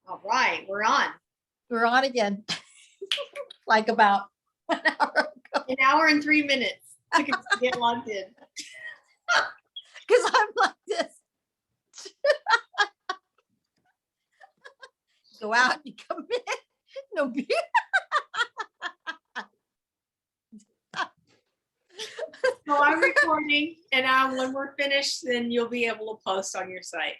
All right, we're on. We're on again. Like about an hour ago. An hour and 3 minutes to get logged in. Because I'm like this. Go out, you come in. No beer. So I'm recording, and when we're finished, then you'll be able to post on your site.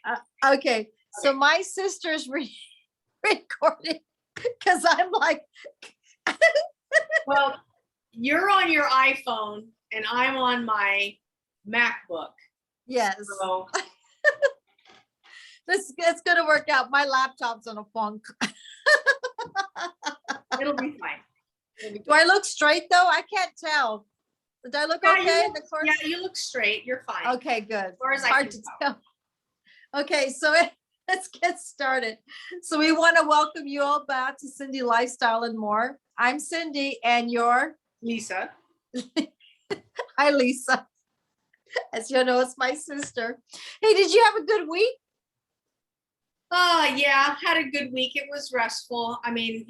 Okay, so my sister's recording because I'm like, Well, you're on your iPhone, and I'm on my MacBook. yes, So it's gonna work out. My laptop's on a funk. it'll be fine. Do I look straight though? I can't tell. Did I look okay in the corner? Yeah, you look straight. You're fine. Okay, good. As far as I Hard can to tell. tell. Okay, so let's get started. So we want to welcome you all back to Cindy Lifestyle and More. I'm Cindy, and you're Lisa. hi, Lisa. As you know, it's my sister. Hey, did you have a good week? Yeah, had a good week. It was restful. I mean,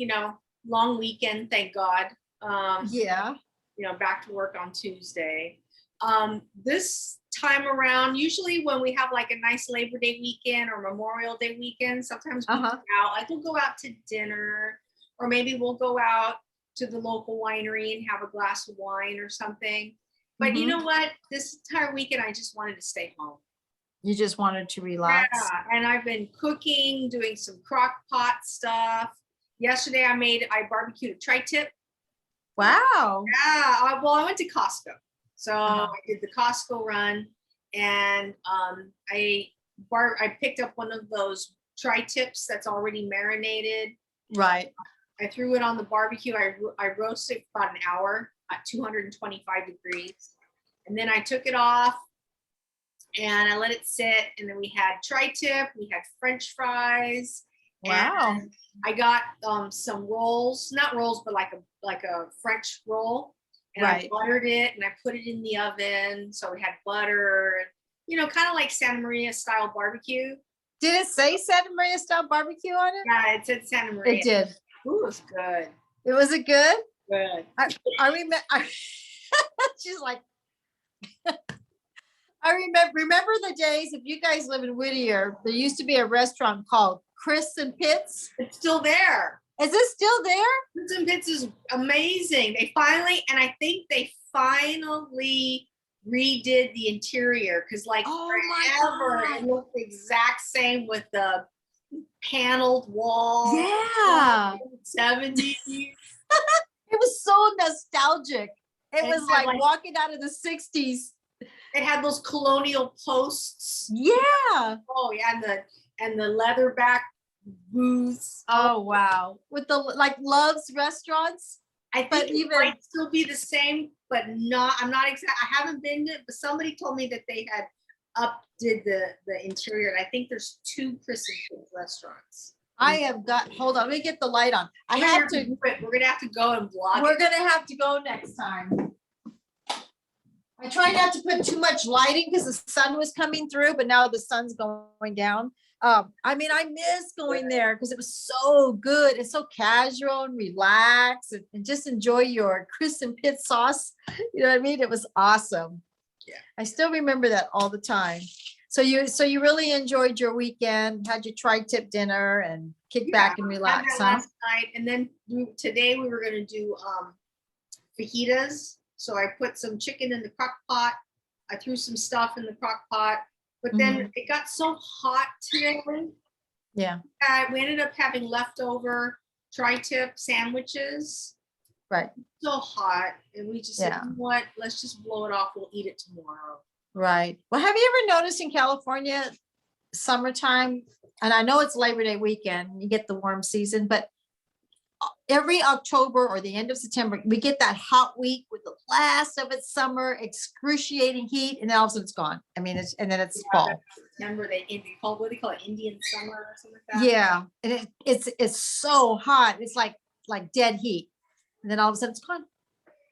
long weekend, thank God. Yeah. Back to work on Tuesday. This time around, usually when we have like a nice Labor Day weekend or Memorial Day weekend, sometimes we go out, like we'll go out to dinner, or maybe we'll go out to the local winery and have a glass of wine or something. But you know what? This entire weekend, I just wanted to stay home. You just wanted to relax. Yeah, and I've been cooking, doing some crock pot stuff. Yesterday, I barbecued a tri-tip. Wow. Yeah, well, I went to Costco. So I did the Costco run, and I picked up one of those tri-tips that's already marinated. Right. I threw it on the barbecue. I roasted for about an hour at 225 degrees. And then I took it off and I let it sit. And then we had tri-tip, we had French fries. Wow. And I got some rolls, not rolls, but like a French roll. And I buttered it and I put it in the oven. So we had butter, kind of like Santa Maria style barbecue. Did it say Santa Maria style barbecue on it? Yeah, it said Santa Maria. It did. Ooh, it was good. Was it good? Good. I remember. She's like, I remember the days. If you guys live in Whittier, there used to be a restaurant called Chris and Pitts. It's still there. Is it still there? Chris and Pitts is amazing. I think they finally redid the interior because forever it looked the exact same with the paneled walls. Yeah. 70s. It was so nostalgic. It was like walking out of the 60s. It had those colonial posts. Yeah. Oh yeah, and the leatherback booths. Oh wow. With the Love's restaurants. I think it might still be the same, but I'm not exact. I haven't been to it, but somebody told me that they had updid the interior. And I think there's 2 Chris and Pitts restaurants. I have got, hold on, let me get the light on. We're gonna have to go and vlog. We're gonna have to go next time. I try not to put too much lighting because the sun was coming through, but now the sun's going down. I miss going there because it was so good. It's so casual and relaxed and just enjoy your Chris and Pitt sauce. You know what I mean? It was awesome. Yeah. I still remember that all the time. So you really enjoyed your weekend, had your tri-tip dinner and kick back and relax, huh? Last night, and then today we were gonna do fajitas. So I put some chicken in the crock pot. I threw some stuff in the crock pot, but then it got so hot today. Yeah. We ended up having leftover tri-tip sandwiches. Right. So hot, and we just said, you know what? Let's just blow it off. We'll eat it tomorrow. Right. Well, have you ever noticed in California, summertime, and I know it's Labor Day weekend, you get the warm season, but every October or the end of September, we get that hot week with the last of its summer, excruciating heat, and then all of a sudden it's gone. I mean, and then it's fall. September, what do they call it? Indian summer or something like that? Yeah. And it's so hot. It's like dead heat. And then all of a sudden it's gone.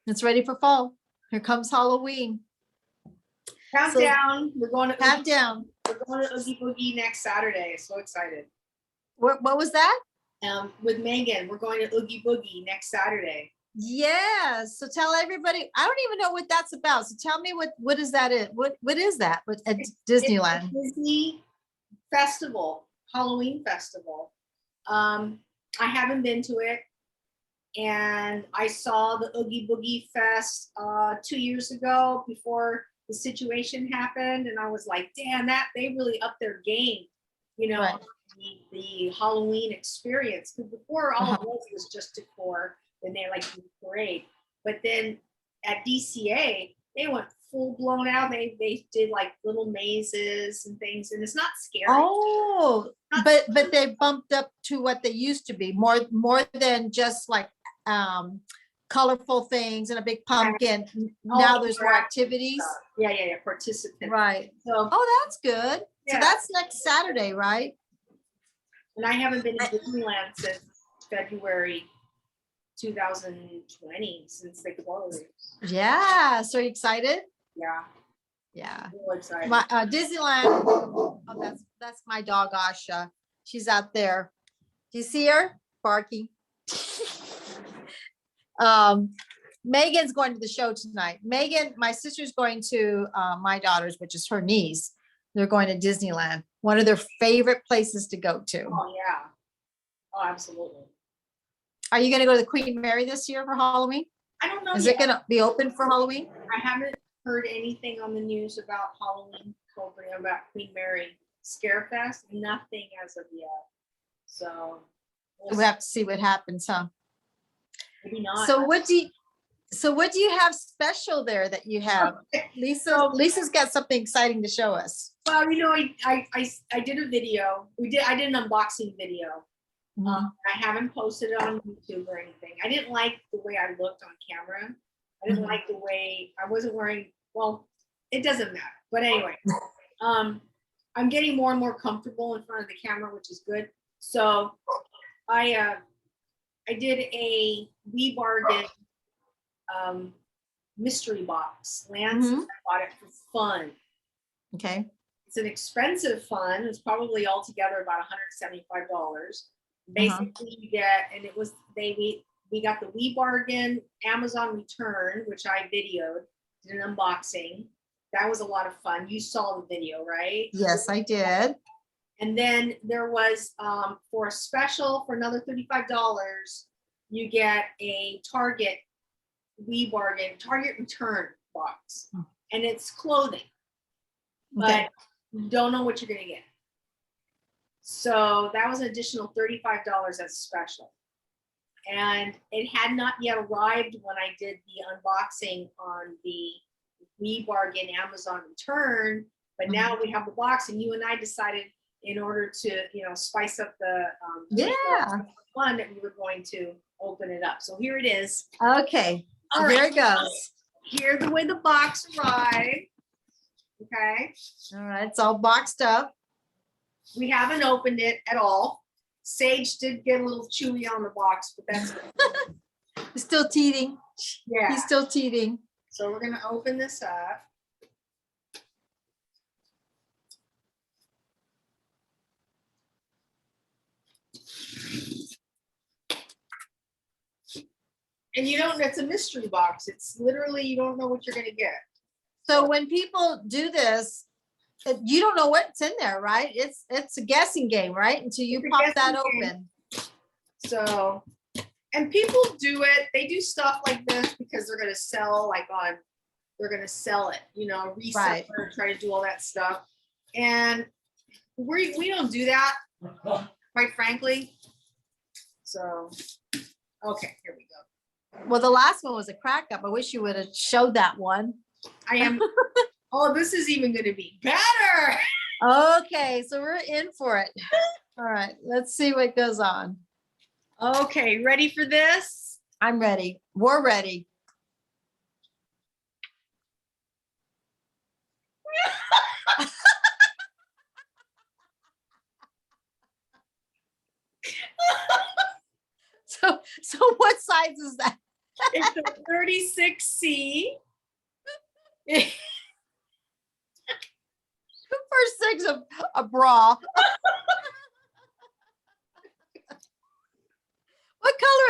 It's ready for fall. Here comes Halloween. Countdown. We're going to Countdown. We're going to Oogie Boogie next Saturday. So excited. What was that? With Megan, we're going to Oogie Boogie next Saturday. Yes. So tell everybody, I don't even know what that's about. So tell me what is that? What is that at Disneyland? It's a Disney festival, Halloween festival. I haven't been to it, and I saw the Oogie Boogie Fest 2 years ago before the situation happened, and I was like, damn, that they really upped their game, you know, Right. the Halloween experience. Because before all it was just decor, then they like the parade. But then at DCA, they went full blown out. They did like little mazes and things, and it's not scary. Oh, but they bumped up to what they used to be, more than just like colorful things and a big pumpkin. Now there's more activities. Yeah, participants. Right. So that's good. Yeah. So that's next Saturday, right? And I haven't been to Disneyland since February 2020, since they closed. Yeah. So are you excited? Yeah. Real excited. Disneyland. Oh, that's my dog Asha. She's out there. Do you see her barking? Megan's going to the show tonight. Megan, my sister's going to my daughter's, which is her niece. They're going to Disneyland, one of their favorite places to go to. Oh yeah. Oh, absolutely. Are you going to go to the Queen Mary this year for Halloween? I don't know. Is it going to be open for Halloween? I haven't heard anything on the news about Halloween opening, about Queen Mary Scarefest. Nothing as of yet. So we'll have to see what happens, huh? Maybe not. So what do you have special there that you have? Lisa's got something exciting to show us. Well, you know, I did a video. I did an unboxing video. I haven't posted it on YouTube or anything. I didn't like the way I looked on camera. I didn't like the way I wasn't wearing, well, it doesn't matter. But anyway, I'm getting more and more comfortable in front of the camera, which is good. So I did a We Bargain mystery box. Lance bought it for fun. Okay. It's an expensive fun. It's probably altogether about $175. Basically, you get, and it was we got the We Bargain Amazon return, which I videoed, did an unboxing. That was a lot of fun. You saw the video, right? Yes, I did. And then there was for a special for another $35, you get a Target We Bargain Target return box, and it's clothing, but you don't know what you're gonna get. So that was an additional $35 as special. And it had not yet arrived when I did the unboxing on the We Bargain Amazon return, but now we have the box, and you and I decided in order to, spice up the fun that we were going to open it up. So here it is. Okay. So here it goes. Here's the way the box arrived. Okay. All right. It's all boxed up. We haven't opened it at all. Sage did get a little chewy on the box, but that's He's still teething. Yeah. He's still teething. So we're gonna open this up. And it's a mystery box. It's literally, you don't know what you're gonna get. So when people do this, you don't know what's in there, right? It's a guessing game, right? Until you pop that open. So, and people do it. They do stuff like this because they're going to sell, they're going to sell it, resell it, or try to do all that stuff. And we don't do that, quite frankly. So, okay, here we go. Well, the last one was a crack up. I wish you would have showed that one. I am. Oh, this is even going to be better. Okay, so we're in for it. All right, let's see what goes on. Okay, ready for this? I'm ready. We're ready. So what size is that? It's a 36C. For 6 a bra.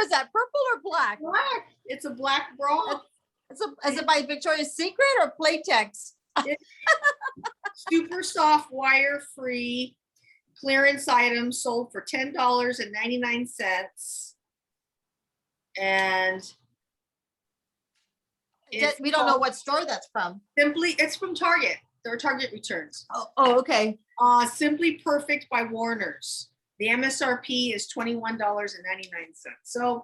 is that? Purple or black? Black. It's a black bra. Is it by Victoria's Secret or Playtex? Super soft, wire-free clearance item sold for $10.99. And We don't know what store that's from. it's from Target. There are Target returns. Oh, okay. Simply Perfect by Warner's. The MSRP is $21.99. So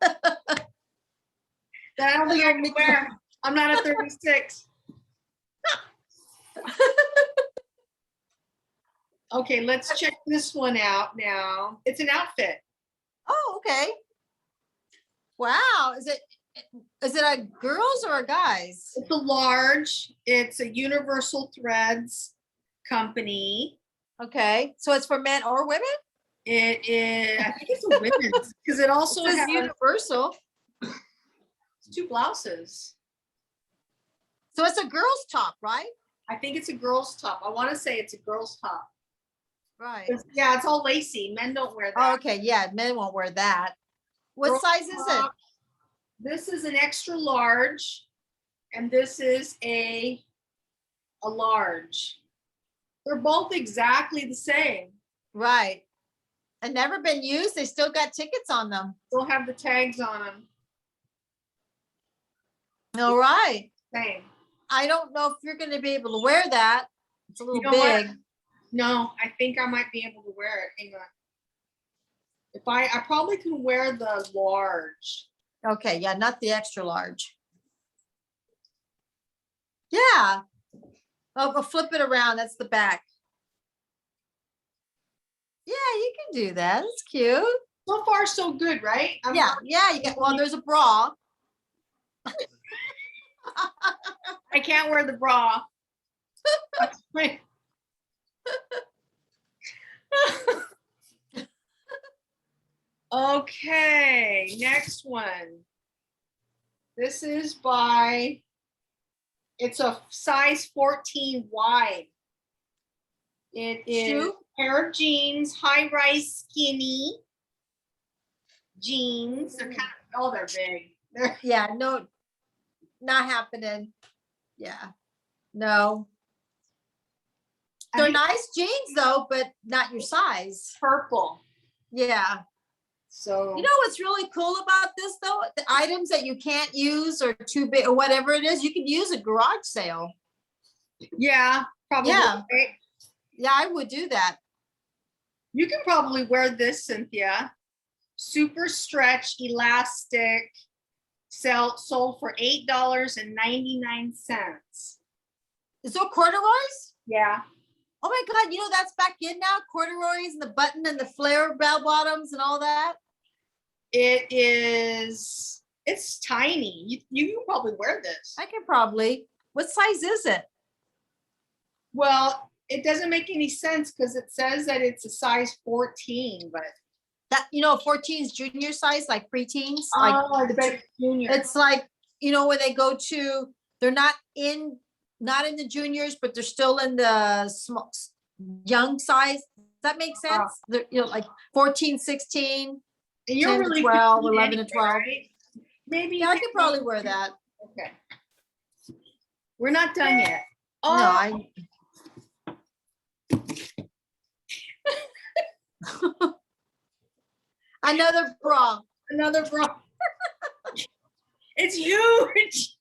that I don't think I can wear. I'm not a 36. Okay, let's check this one out now. It's an outfit. Oh, okay. Wow. Is it a girls or a guys? It's a large. It's a Universal Threads company. Okay. So it's for men or women? It is, I think it's a women's because it also It says has Universal. 2 blouses. So it's a girl's top, right? I think it's a girl's top. I want to say it's a girl's top. Right. Yeah, it's all lacy. Men don't wear that. Oh, okay. Yeah. Men won't wear that. What Girl's size is it? top. This is an extra large, and this is a large. They're both exactly the same. Right. And never been used. They still got tickets on them. Still have the tags on them. All right. Same. I don't know if you're going to be able to wear that. It's a little You know what? big. No, I think I might be able to wear it. Hang on. If I probably can wear the large. Okay. Yeah. Not the extra large. Yeah. Oh, we'll flip it around. That's the back. Yeah, you can do that. It's cute. So far, so good, right? Yeah. Yeah. You get, well, there's a bra. I can't wear the bra. Okay, next one. This is by, it's a size 14 wide. It is Shoe? a pair of jeans, high-rise skinny jeans. They're kind of, oh, they're big. They're Yeah. No, not happening. Yeah. No. I They're think nice jeans though, but not your size. purple. Yeah. So You know what's really cool about this though? The items that you can't use or too big or whatever it is, you can use a garage sale. yeah, probably. Yeah. Right? Yeah, I would do that. You can probably wear this, Cynthia. Super stretch elastic, sold for $8.99. Is there corduroys? Yeah. Oh my God, you know that's back in now? Corduroys and the button and the flare bell bottoms and all that. It is, it's tiny. You can probably wear this. I can probably. What size is it? Well, it doesn't make any sense because it says that it's a size 14, but That, you know, 14 is junior size, like preteens. I Like bet it's junior. it's like, you know, when they go to, they're not in the juniors, but they're still in the small, young size. Does that make sense? They're, you know, like 14, 16. And you're 10 to really 12, petite 11 to anyway, 12. right? Maybe Yeah, I could probably wear that. Okay. We're not done yet. No, Oh, another bra. another bra. It's huge.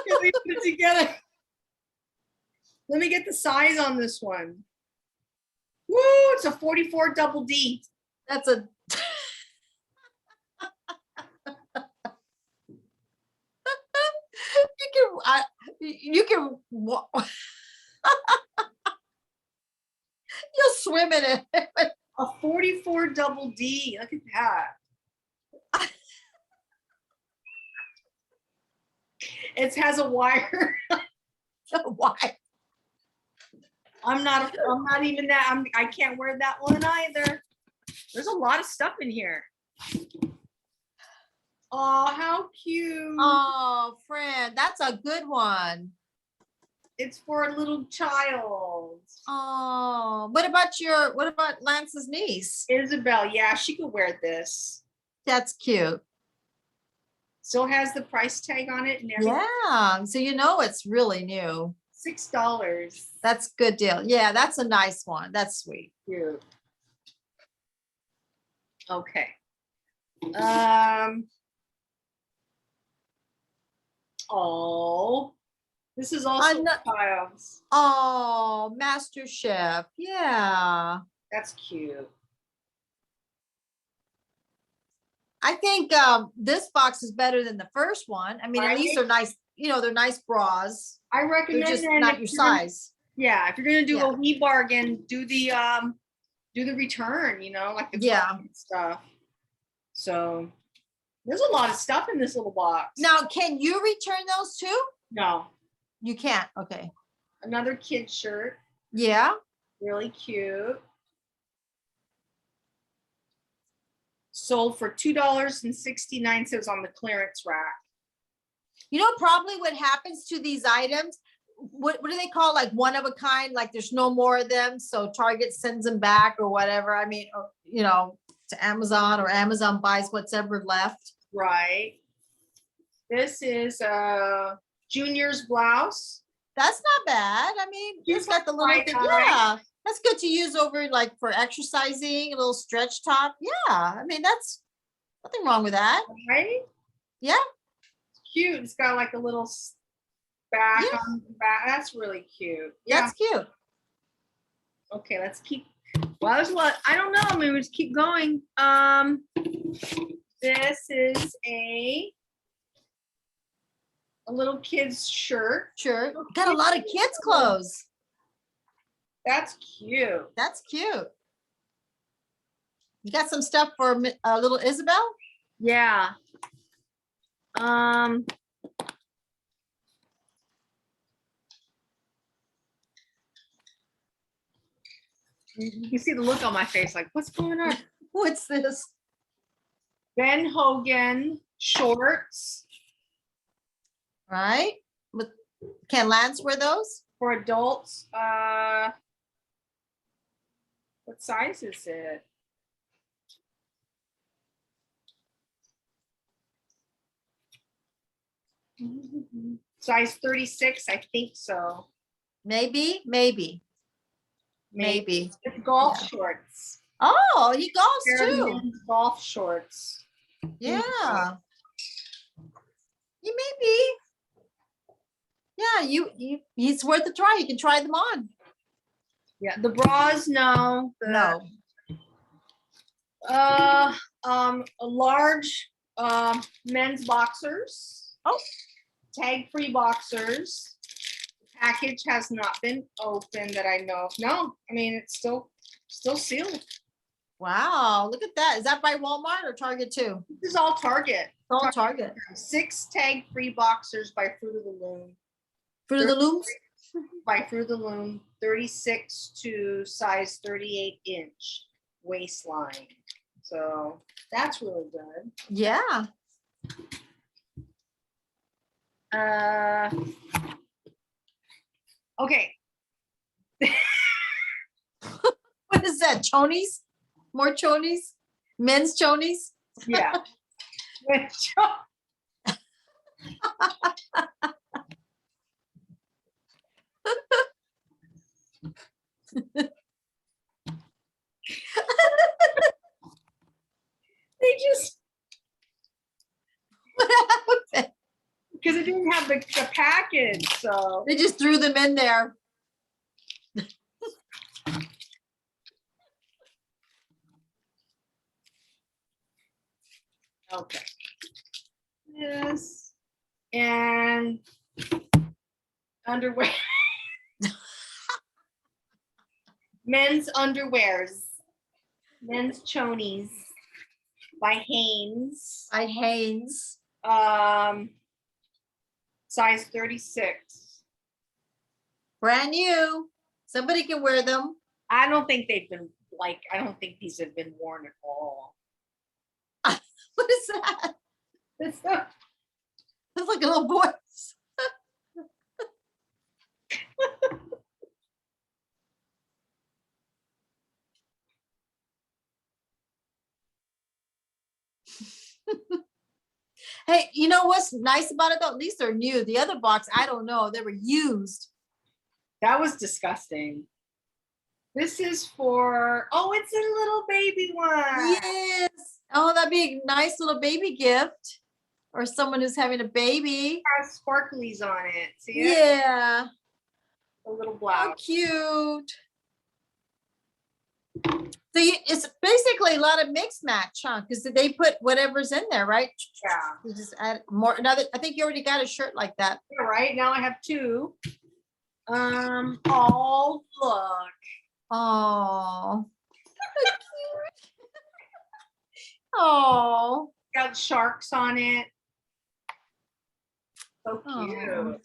Let me put it together. Let me get the size on this one. Woo, it's a 44 double D. That's a you can you'll swim in it. A 44 double D. Look at that. It has a wire. Why? I'm not even that. I can't wear that one either. There's a lot of stuff in here. Oh, how cute. Oh, friend, that's a good one. It's for a little child. Oh, what about Lance's niece? Isabel, yeah, she could wear this. That's cute. Still has the price tag on it and everything. Yeah, so you know it's really new. $6. That's good deal. Yeah, that's a nice one. That's sweet. Cute. Okay. Oh, this is also child's. Oh, Master Chef. Yeah. That's cute. I think this box is better than the first one. I mean, at least they're nice, they're nice bras. I They're recommend just then not your size. Yeah, if you're gonna do a wee bargain, do the return, like the stuff. So there's a lot of stuff in this little box. Now, can you return those too? No. You can't. Okay. Another kid shirt. Yeah. Really cute. Sold for $2.69 on the clearance rack. You know, probably what happens to these items, what do they call, like one of a kind, like there's no more of them, so Target sends them back or whatever. I mean, to Amazon, or Amazon buys what's ever left. Right. This is Junior's blouse. That's not bad. I mean, it's got the little thing. Yeah, that's good to use over like for exercising, a little stretch top. Yeah, I mean, that's nothing wrong with that. Right? Yeah. It's cute. It's got like a little back on the back. That's really cute. Yeah. That's cute. Okay, let's keep. Well, there's what I don't know. Maybe we just keep going. This is a little kid's shirt. Sure. Got a lot of kids' clothes. That's cute. That's cute. You got some stuff for little Isabel? Yeah. You can see the look on my face, like, what's going on? What's this? Ben Hogan shorts. Right. Can Lance wear those? For adults. What size is it? Size 36, I think so. Maybe. It's golf shorts. Oh, he golfs too. Golf shorts. Yeah. You maybe. Yeah, he's worth a try. You can try them on. Yeah, the bras, no. No. A large men's boxers. Oh. Tag-free boxers. Package has not been opened that I know of. No, I mean, it's still sealed. Wow, look at that. Is that by Walmart or Target too? This is all Target. All Target. 6 tag-free boxers by Fruit of the Loom. Fruit of the Looms? By Fruit of the Loom, 36 to size 38 inch waistline. So that's really good. Yeah. Okay. What is that? Chonies? More chonies? Men's chonies? Yeah. They just, What happened? because it didn't have the package, so They just threw them in there. okay. Yes. And underwear. Men's underwears. Men's chonies by Hanes. By Hanes. Size 36. Brand new. Somebody can wear them. I don't think they've been I don't think these have been worn at all. What is that? It's like a little boy. Hey, you know what's nice about it though? At least they're new. The other box, I don't know, they were used. That was disgusting. This is for, oh, it's a little baby one. Yes. Oh, that'd be a nice little baby gift. Or someone who's having a baby. It has sparklies on it. See it? Yeah. A little How blouse. cute. So it's basically a lot of mix match, huh? Because they put whatever's in there, right? Yeah. You just add more. Another. I think you already got a shirt like that. All right, now I have two. Oh, look. Oh. Oh. Got sharks on it. So cute. Oh.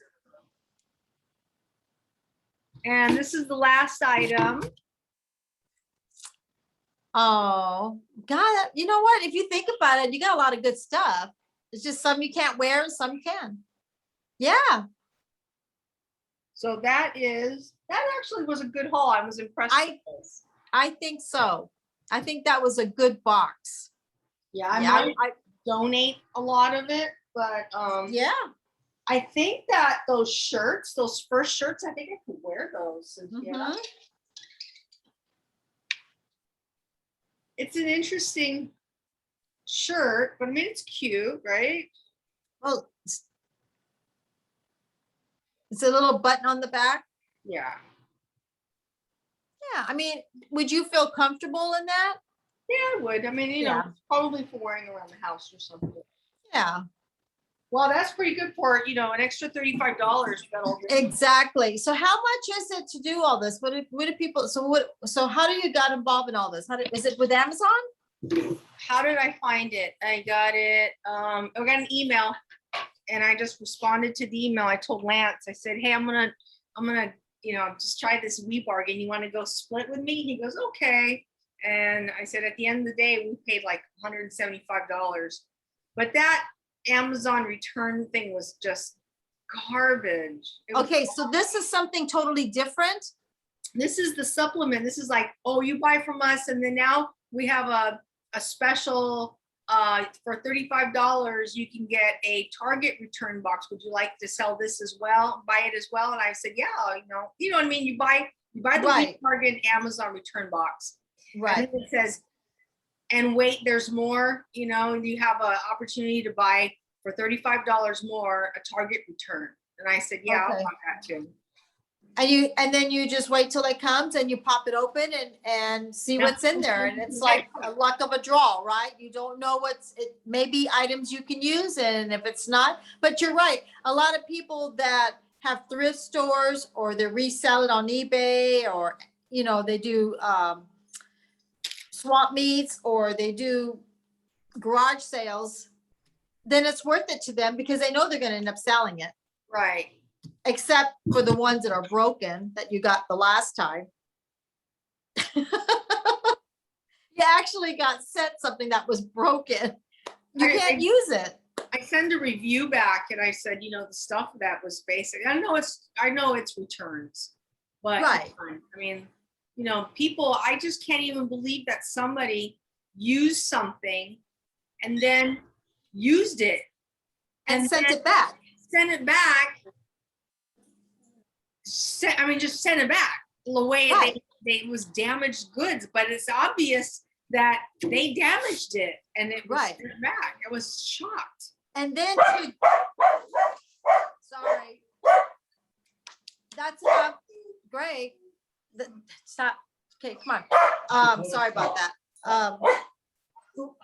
And this is the last item. Oh, God, you know what? If you think about it, you got a lot of good stuff. It's just some you can't wear and some you can. Yeah. So that actually was a good haul. I was impressed with this. I think so. I think that was a good box. Yeah, I might donate a lot of it, but yeah. I think that those shirts, those first shirts, I think I could wear those. Yeah. It's an interesting shirt, but I mean, it's cute, right? Well, it's a little button on the back. Yeah. Yeah. I mean, would you feel comfortable in that? Yeah, I would. I mean, you know, probably for wearing around the house or something. Yeah. Well, that's pretty good for, you know, an extra $35. Exactly. So how much is it to do all this? What do people, so how do you got involved in all this? Is it with Amazon? How did I find it? I got an email and I just responded to the email. I told Lance, I said, hey, I'm gonna, you know, just try this WeBargain. You want to go split with me? He goes, okay. And I said, at the end of the day, we paid like $175. But that Amazon return thing was just garbage. Okay, so this is something totally different. This is the supplement. This is like, oh, you buy from us, and then now we have a special for $35. You can get a Target return box. Would you like to sell this as well? Buy it as well? And I said, yeah, you know what I mean. You buy the Target Amazon return box, right? And it says, and wait, there's more, you know, you have an opportunity to buy for $35 more a Target return. And I said, yeah, I'll want that too. And then you just wait till it comes and you pop it open and see what's in there. And it's like a luck of a draw, right? You don't know it may be items you can use, and if it's not, but you're right. A lot of people that have thrift stores or they resell it on eBay, or, you know, they do, swap meets, or they do garage sales, then it's worth it to them because they know they're going to end up selling it. Right. Except for the ones that are broken that you got the last time. You actually got sent something that was broken. You can't use it. I send a review back and I said, you know, the stuff that was basic. I know it's returns, but right. I mean, you know, people, I just can't even believe that somebody used something and then used it and sent it back. Sent it back. Just send it back the way it was damaged goods, but it's obvious that they damaged it and it was sent back. I was shocked. And then, sorry, that's enough. Great. Stop. Okay, come on. Sorry about that.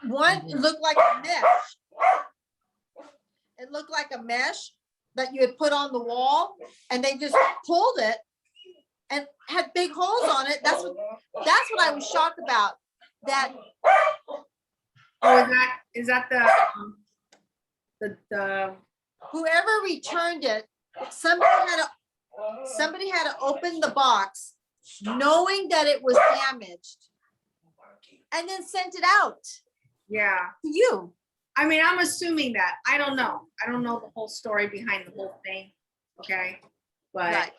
One looked like a mesh. It looked like a mesh that you had put on the wall, and they just pulled it and had big holes on it. That's what I was shocked about. That. Oh, is that the whoever returned it, somebody had to open the box knowing that it was damaged and then sent it out. Yeah. To you. I mean, I'm assuming that. I don't know the whole story behind the whole thing. Okay. But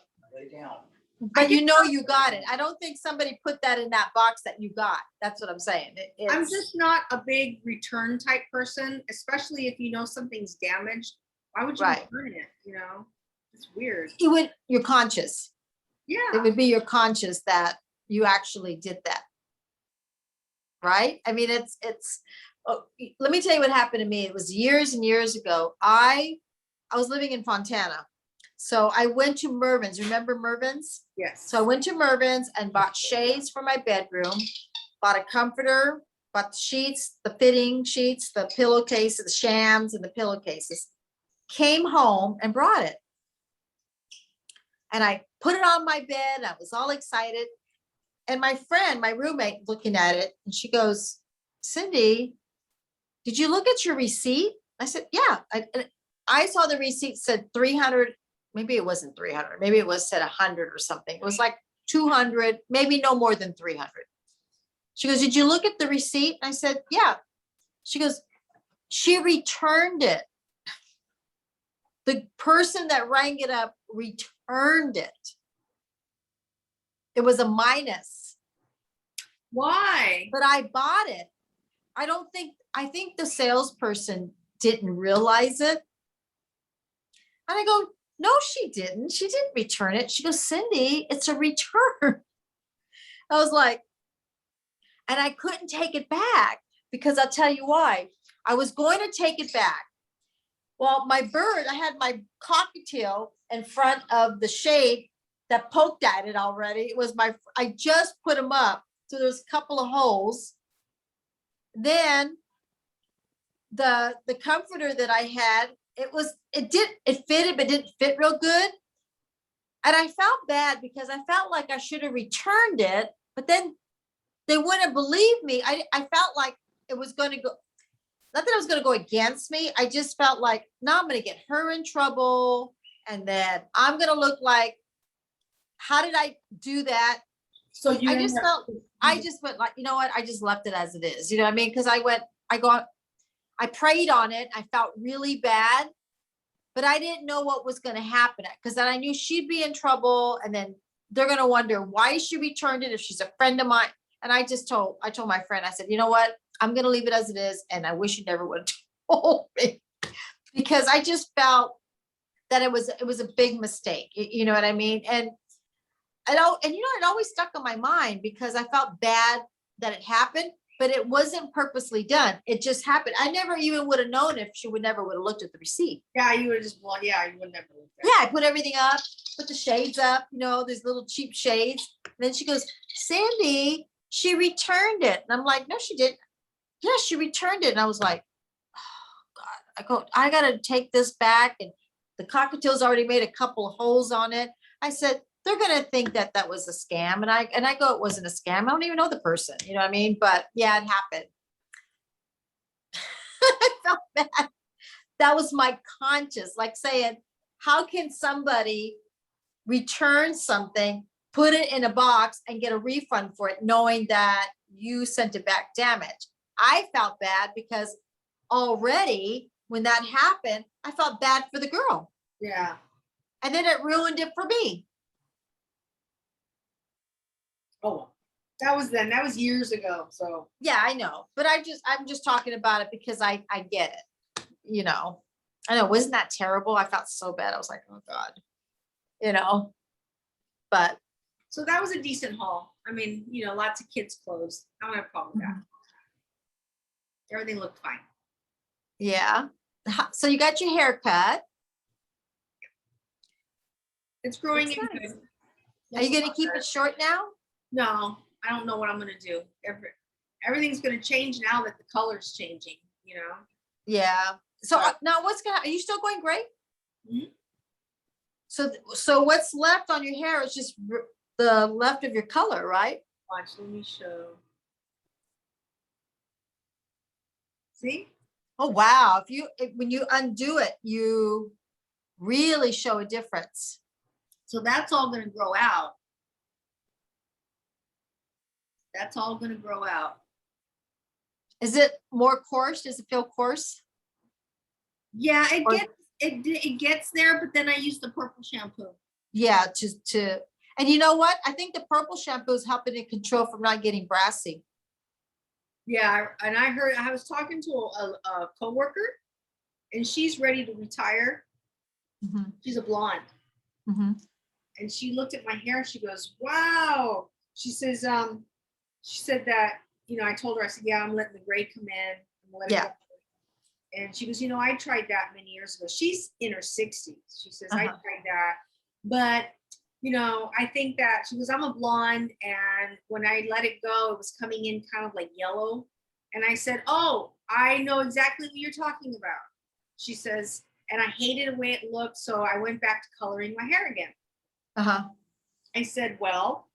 but you know you got it. I don't think somebody put that in that box that you got. That's what I'm saying. I'm just not a big return type person, especially if you know something's damaged. Why would you return it? You know, it's weird. You're conscious. Yeah. It would be your conscious that you actually did that. Right? I mean, let me tell you what happened to me. It was years and years ago. I was living in Fontana. So I went to Mervyn's. Remember Mervyn's? Yes. So I went to Mervyn's and bought shades for my bedroom, bought a comforter, bought the sheets, the fitting sheets, the pillowcases, the shams and the pillowcases. Came home and brought it. And I put it on my bed. I was all excited. And my friend, my roommate, looking at it, and she goes, Cindy, did you look at your receipt? I said, yeah. I saw the receipt said 300. Maybe it wasn't 300. Maybe it was said 100 or something. It was like 200, maybe no more than 300. She goes, did you look at the receipt? I said, yeah. She goes, she returned it. The person that rang it up returned it. It was a minus. Why? But I bought it. I think the salesperson didn't realize it. And I go, no, she didn't. She didn't return it. She goes, Cindy, it's a return. I was like, and I couldn't take it back because I'll tell you why. I was going to take it back. Well, my bird, I had my cockatiel in front of the shade that poked at it already. It was I just put them up. So there's a couple of holes. Then the comforter that I had, it fitted, but didn't fit real good. And I felt bad because I felt like I should have returned it, but then they wouldn't believe me. I felt like it was going to go, not that it was going to go against me. I just felt like, now I'm going to get her in trouble. And then I'm going to look like, how did I do that? So I just went like, you know what? I just left it as it is. You know what I mean? Because I prayed on it. I felt really bad, but I didn't know what was going to happen because then I knew she'd be in trouble. And then they're going to wonder why she returned it if she's a friend of mine. And I told my friend, I said, you know what? I'm going to leave it as it is. And I wish you never would have told me because I just felt that it was a big mistake. You know what I mean? And it always stuck in my mind because I felt bad that it happened, but it wasn't purposely done. It just happened. I never even would have known if she never would have looked at the receipt. Yeah, you would have just, you would never looked at it. Yeah, I put everything up, put the shades up, these little cheap shades. And then she goes, Sandy, she returned it. And I'm like, no, she didn't. Yeah, she returned it. And I was like, oh God, I got to take this back. And the cockatiel's already made a couple of holes on it. I said, they're going to think that was a scam. And I go, it wasn't a scam. I don't even know the person, you know what I mean? But yeah, it happened. I felt bad. That was my conscience, like saying, how can somebody return something, put it in a box and get a refund for it, knowing that you sent it back damaged? I felt bad because already when that happened, I felt bad for the girl. Yeah. And then it ruined it for me. Oh, that was years ago. So yeah, I know, but I'm just talking about it because I get it. I know, wasn't that terrible? I felt so bad. I was like, oh God, but. So that was a decent haul. I mean, lots of kids' clothes. I don't have a problem with that. Everything looked fine. Yeah. So you got your hair cut. It's growing in nice. good. Are you going to keep it short now? No, I don't know what I'm going to do. Everything's going to change now that the color's changing, Yeah. So now are you still going gray? Mm-hmm. So what's left on your hair is just the left of your color, right? Watch, let me show. See? Oh, wow. When you undo it, you really show a difference. So that's all going to grow out. That's all going to grow out. Is it more coarse? Does it feel coarse? Yeah, it gets there, but then I use the purple shampoo. Yeah, And you know what? I think the purple shampoo is helping it control from not getting brassy. Yeah, and I was talking to a coworker, and she's ready to retire. She's a blonde. And she looked at my hair. She goes, "Wow." She says, she said that, I told her, I said, "Yeah, I'm letting the gray come in." Yeah. And she goes, "I tried that many years ago." She's in her 60s. She says, "I tried that, but I think that," she goes, "I'm a blonde, and when I let it go, it was coming in kind of like yellow." And I said, "Oh, I know exactly what you're talking about." She says, "And I hated the way it looked, so I went back to coloring my hair again." I said, "Well,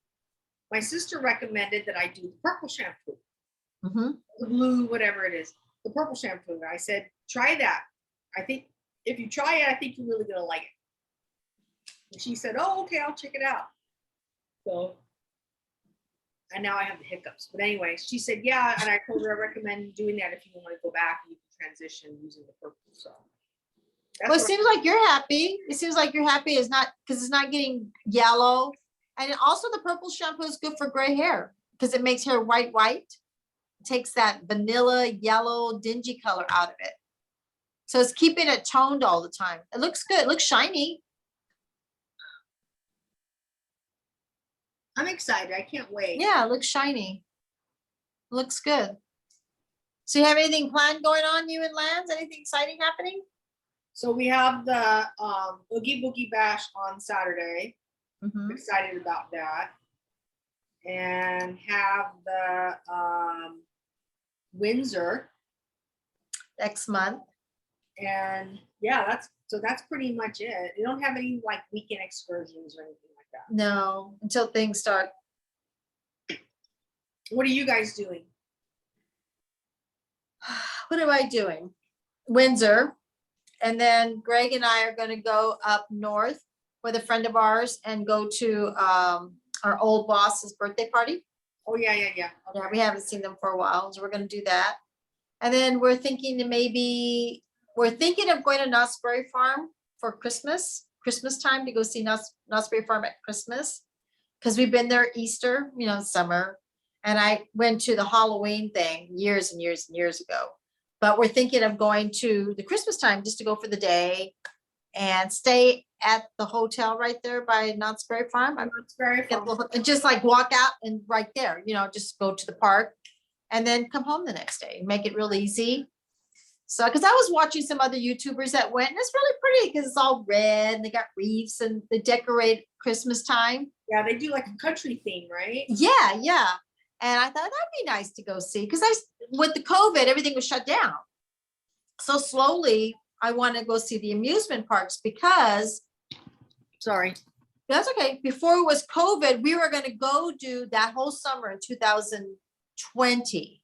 my sister recommended that I do the purple shampoo, the blue, whatever it is, the purple shampoo." I said, "Try that. I think if you try it, I think you're really going to like it." And she said, "Oh, okay, I'll check it out." So, and now I have the hiccups. But anyway, she said, "Yeah." And I told her I recommend doing that if you want to go back and you can transition using the purple. So, well, it seems like you're happy. It seems like you're happy is not because it's not getting yellow. And also the purple shampoo is good for gray hair because it makes hair white. It takes that vanilla, yellow, dingy color out of it. So it's keeping it toned all the time. It looks good. It looks shiny. I'm excited. I can't wait. Yeah, it looks shiny. Looks good. So you have anything planned going on, you and Lance? Anything exciting happening? So we have the Oogie Boogie Bash on Saturday. I'm excited about that. And have the Windsor next month. And yeah, that's pretty much it. You don't have any like weekend excursions or anything like that. No, until things start. What are you guys doing? What am I doing? Windsor. And then Greg and I are going to go up north with a friend of ours and go to our old boss's birthday party. Oh, yeah. Okay. Yeah, we haven't seen them for a while, so we're going to do that. And then we're thinking of going to Knott's Berry Farm for Christmas time to go see Knott's Berry Farm at Christmas. Because we've been there Easter, summer. And I went to the Halloween thing years and years and years ago. But we're thinking of going to the Christmas time just to go for the day and stay at the hotel right there by Knott's Berry Farm. And just like walk out and right there, just go to the park and then come home the next day and make it real easy. So, because I was watching some other YouTubers that went, and it's really pretty because it's all red and they got wreaths and they decorate Christmas time. Yeah, they do like a country theme, right? Yeah. And I thought that'd be nice to go see because with the COVID, everything was shut down. So slowly, I want to go see the amusement parks because, sorry, that's okay. Before it was COVID, we were going to go do that whole summer in 2020.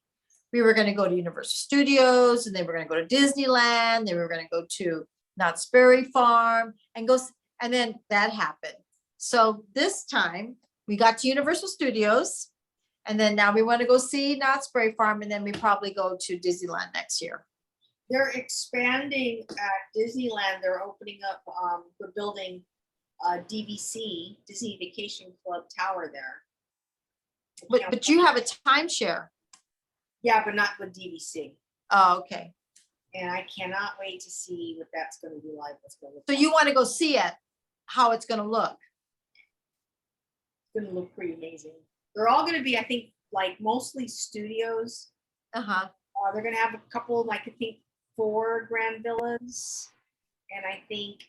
We were going to go to Universal Studios and they were going to go to Disneyland. They were going to go to Knott's Berry Farm and then that happened. So this time we got to Universal Studios. And then now we want to go see Knott's Berry Farm, and then we probably go to Disneyland next year. They're expanding at Disneyland. They're opening up, they're building DVC, Disney Vacation Club Tower there. But you have a timeshare. Yeah, but not with DVC. Oh, okay. And I cannot wait to see what that's going to be like. So you want to go see it, how it's going to look. It's going to look pretty amazing. They're all going to be, I think, like mostly studios. They're going to have a couple, like I think 4 grand villas, and I think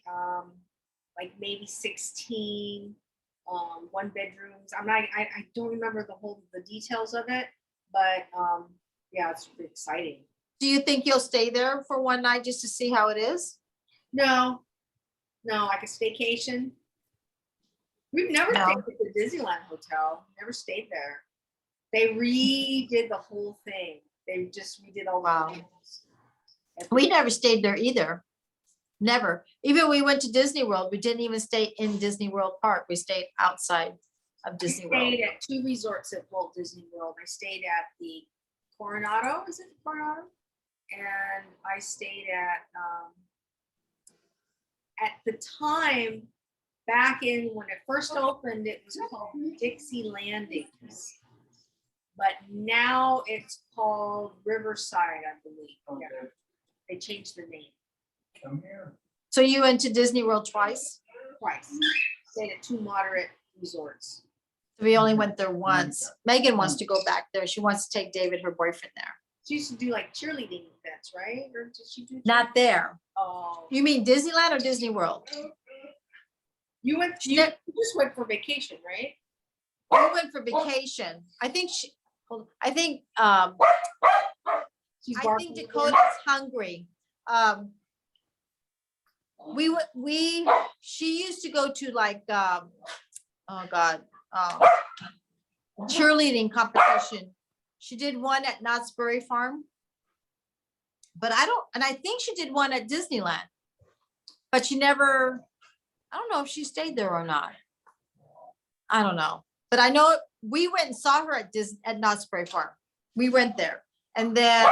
like maybe 16 one bedrooms. I don't remember the details of it, but yeah, it's pretty exciting. Do you think you'll stay there for one night just to see how it is? No, like a staycation. We've never stayed at the Disneyland Hotel. Never stayed there. They redid the whole thing. They just redid all the things. We never stayed there either. Never. Even we went to Disney World, we didn't even stay in Disney World Park. We stayed outside of Disney World. I stayed at 2 resorts at Walt Disney World. I stayed at the Coronado. Is it the Coronado? And I stayed at the time, back in when it first opened, it was called Dixie Landings. But now it's called Riverside, I believe. Yeah. They changed the name. Come here. So you went to Disney World twice? Twice. Stayed at 2 moderate resorts. We only went there once. Megan wants to go back there. She wants to take David, her boyfriend, there. She used to do like cheerleading events, right? Or did she do? Not there. Oh. You mean Disneyland or Disney World? You went. You just went for vacation, right? We went for vacation. I think she. I think. She's I think Dakota's hungry. She used to go to like, oh God, cheerleading competition. She did one at Knott's Berry Farm. But I think she did one at Disneyland. But she never, I don't know if she stayed there or not. I don't know. But I know we went and saw her at Knott's Berry Farm. We went there. And then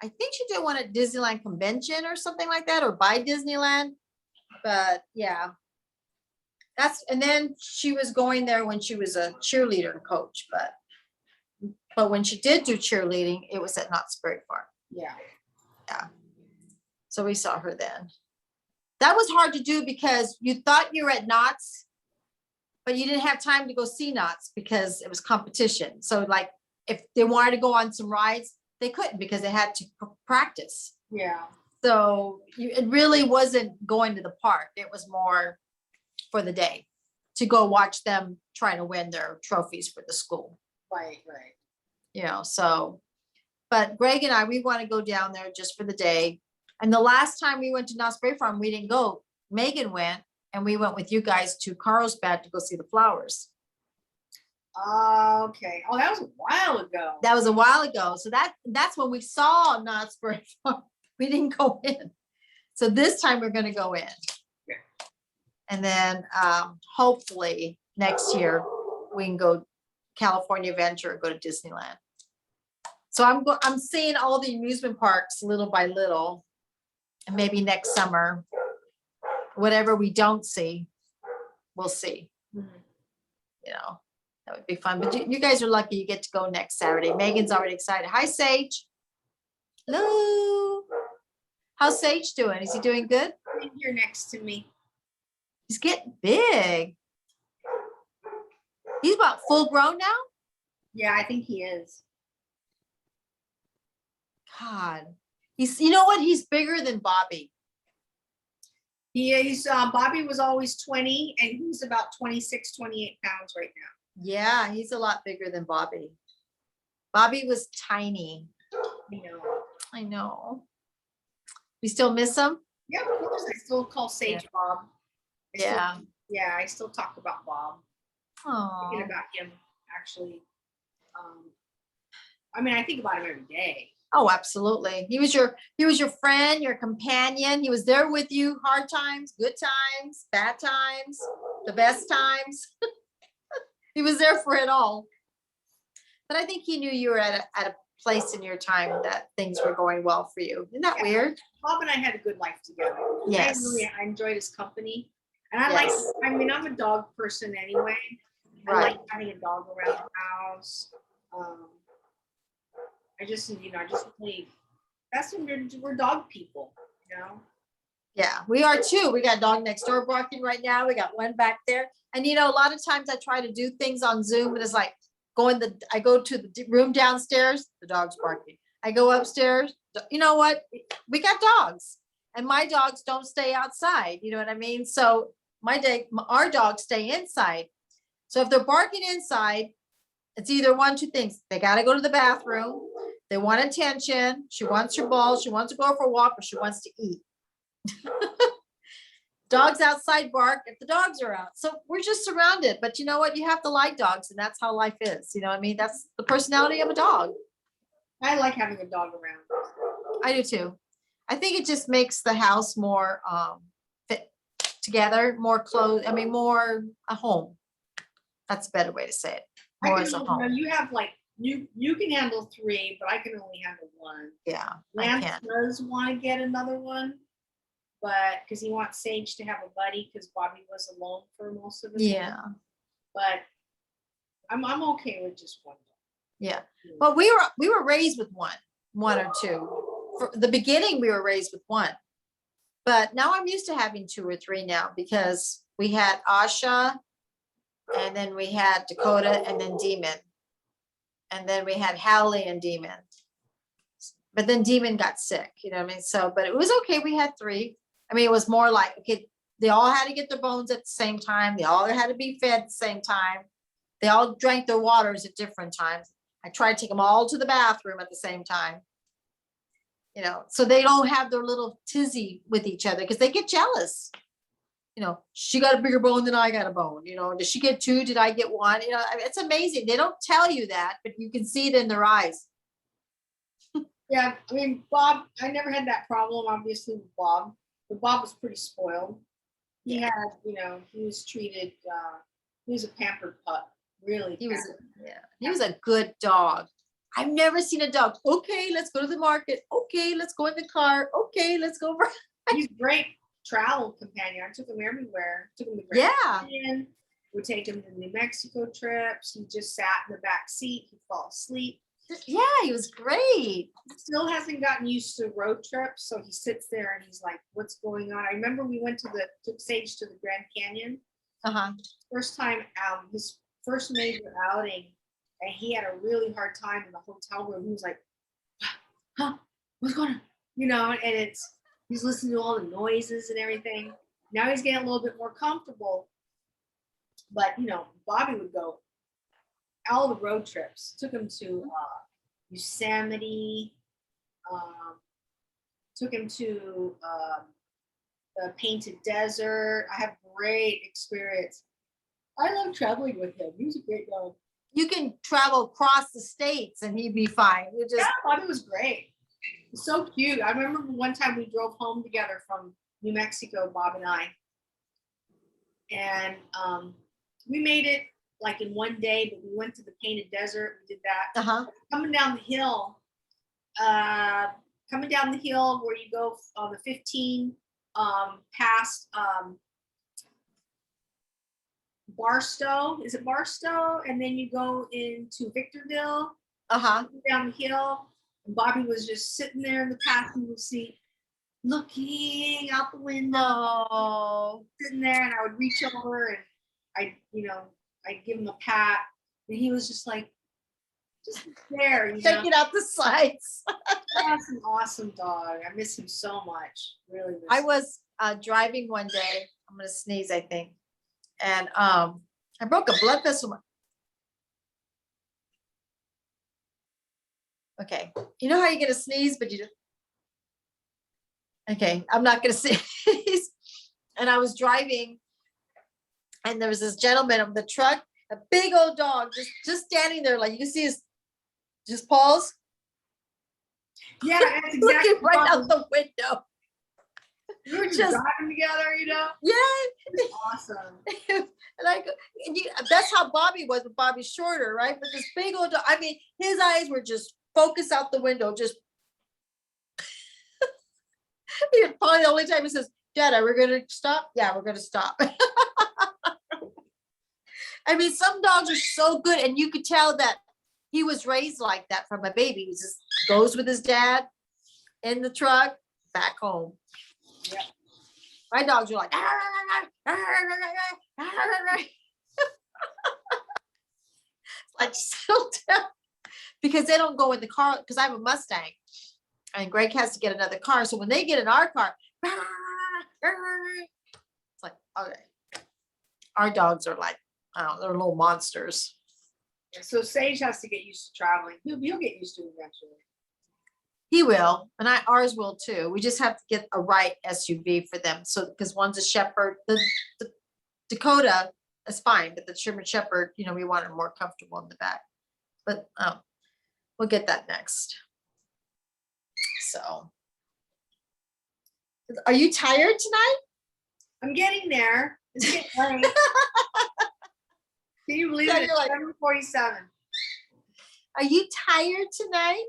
I think she did one at Disneyland Convention or something like that, or by Disneyland. But yeah, and then she was going there when she was a cheerleader coach, but when she did do cheerleading, it was at Knott's Berry Farm. Yeah. Yeah. So we saw her then. That was hard to do because you thought you were at Knott's, but you didn't have time to go see Knott's because it was competition. So like if they wanted to go on some rides, they couldn't because they had to practice. Yeah. So it really wasn't going to the park. It was more for the day to go watch them trying to win their trophies for the school. Right. You know, so, but Greg and I, we want to go down there just for the day. And the last time we went to Knott's Berry Farm, we didn't go. Megan went, and we went with you guys to Carlsbad to go see the flowers. Okay. Oh, that was a while ago. That was a while ago. So that's when we saw Knott's Berry Farm. We didn't go in. So this time we're going to go in. Yeah. And then hopefully next year we can go California Adventure or go to Disneyland. So I'm seeing all the amusement parks little by little. And maybe next summer, whatever we don't see, we'll see. Mhm. You know, that would be fun. But you guys are lucky you get to go next Saturday. Megan's already excited. Hi, Sage. Hello. How's Sage doing? Is he doing good? Right here next to me. He's getting big. He's about full grown now? Yeah, I think he is. God. You know what? He's bigger than Bobby. He's Bobby was always 20 and he's about 26, 28 pounds right now. Yeah, he's a lot bigger than Bobby. Bobby was tiny. I know. We still miss him? Yeah, of course. I still call Sage Bob. I still talk about Bob. Oh. Thinking about him actually. I mean, I think about him every day. Oh, absolutely. He was your friend, your companion. He was there with you, hard times, good times, bad times, the best times. He was there for it all. But I think he knew you were at a place in your time that things were going well for you. Isn't that weird? Bob and I had a good life together. Yes. I enjoyed his company. And I'm a dog person anyway. I Right. like having a dog around the house. We're dog people, you know? Yeah, we are too. We got a dog next door barking right now. We got one back there. And a lot of times I try to do things on Zoom, and it's like I go to the room downstairs, the dog's barking. I go upstairs. You know what? We got dogs, and my dogs don't stay outside. You know what I mean? So our dogs stay inside. So if they're barking inside, it's either one, two things. They got to go to the bathroom. They want attention. She wants her ball. She wants to go for a walk, or she wants to eat. Dogs outside bark if the dogs are out. So we're just surrounded. But you know what? You have to like dogs, and that's how life is. You know what I mean? That's the personality of a dog. I like having a dog around. I do too. I think it just makes the house more fit together, more close. I mean, more a home. That's a better way to say it. More as a home. You have you can handle 3, but I can only handle 1. Yeah, I Lance can. does want to get another one. but because he wants Sage to have a buddy because Bobby was alone for most of the Yeah. time. But I'm okay with just one dog. Yeah. Well, we were raised with one or two. For the beginning, we were raised with one. But now I'm used to having 2 or 3 now because we had Asha, and then we had Dakota, and then Demon. And then we had Howley and Demon. But then Demon got sick, you know what I mean? So, but it was okay. We had 3. I mean, it was more like, okay, they all had to get their bones at the same time. They all had to be fed at the same time. They all drank their waters at different times. I tried to take them all to the bathroom at the same time. You know, so they don't have their little tizzy with each other because they get jealous. You know, she got a bigger bone than I got a bone. You know, did she get 2? Did I get 1? You know, I mean, it's amazing. They don't tell you that, but you can see it in their eyes. Yeah, I mean, Bob, I never had that problem, obviously, with Bob, but Bob was pretty spoiled. He had, you know, he was treated, he was a pampered pup, really. He was a good dog. I've never seen a dog. Okay, let's go to the market. Okay, let's go in the car. Okay, let's go. He's a great travel companion. I took him everywhere. Took him to Grand Canyon. Would take him to New Mexico trips. He just sat in the back seat. He'd fall asleep. Yeah, he was great. Still hasn't gotten used to road trips, so he sits there and he's like, "What's going on?" I remember we took Sage to the Grand Canyon. First time, his first major outing, and he had a really hard time in the hotel room. He was like, "Huh? What's going on?" You know, and he's listening to all the noises and everything. Now he's getting a little bit more comfortable. But you know, Bobby would go all the road trips. Took him to Yosemite. Took him to the Painted Desert. I have great experience. I love traveling with him. He was a great dog. You can travel across the states and he'd be fine. Yeah, Bobby was great. He's so cute. I remember one time we drove home together from New Mexico, Bob and I. And we made it like in one day, but we went to the Painted Desert. We did that. Coming down the hill, where you go on the 15 past Barstow. Is it Barstow? And then you go into Victorville. Down the hill. And Bobby was just sitting there in the passenger seat, looking out the window, sitting there, and I would reach over and I'd give him a pat, and he was just like, just there, checking out the sights. That's an awesome dog. I miss him so much. Really miss I was driving one day. I'm gonna sneeze, I think, and I broke a blood vessel. Okay, you know how you get a sneeze, but you just. Okay, I'm not gonna sneeze. And I was driving, and there was this gentleman on the truck, a big old dog, just standing there, like you can see his just paws. Yeah, that's exactly looking right out the window. We were just driving together, you know. Yeah, awesome. And that's how Bobby was, but Bobby's shorter, right? But this big old dog, I mean, his eyes were just focused out the window, just. Probably the only time he says, "Dad, are we gonna stop?" Yeah, we're gonna stop. I mean, some dogs are so good, and you could tell that he was raised like that from a baby. He just goes with his dad in the truck back home. Yeah. My dogs are like, like settle down, because they don't go in the car, because I have a Mustang and Greg has to get another car. So when they get in our car, it's like, okay. Our dogs are like, I don't know, they're little monsters. So Sage has to get used to traveling. He'll get used to it eventually. He will, and ours will too. We just have to get a right SUV for them. So because one's a Shepherd, the Dakota is fine, but the German Shepherd, you know, we want it more comfortable in the back. But we'll get that next. So, are you tired tonight? I'm getting there. It's getting late. Can you believe it? It's like 7:47. Are you tired tonight?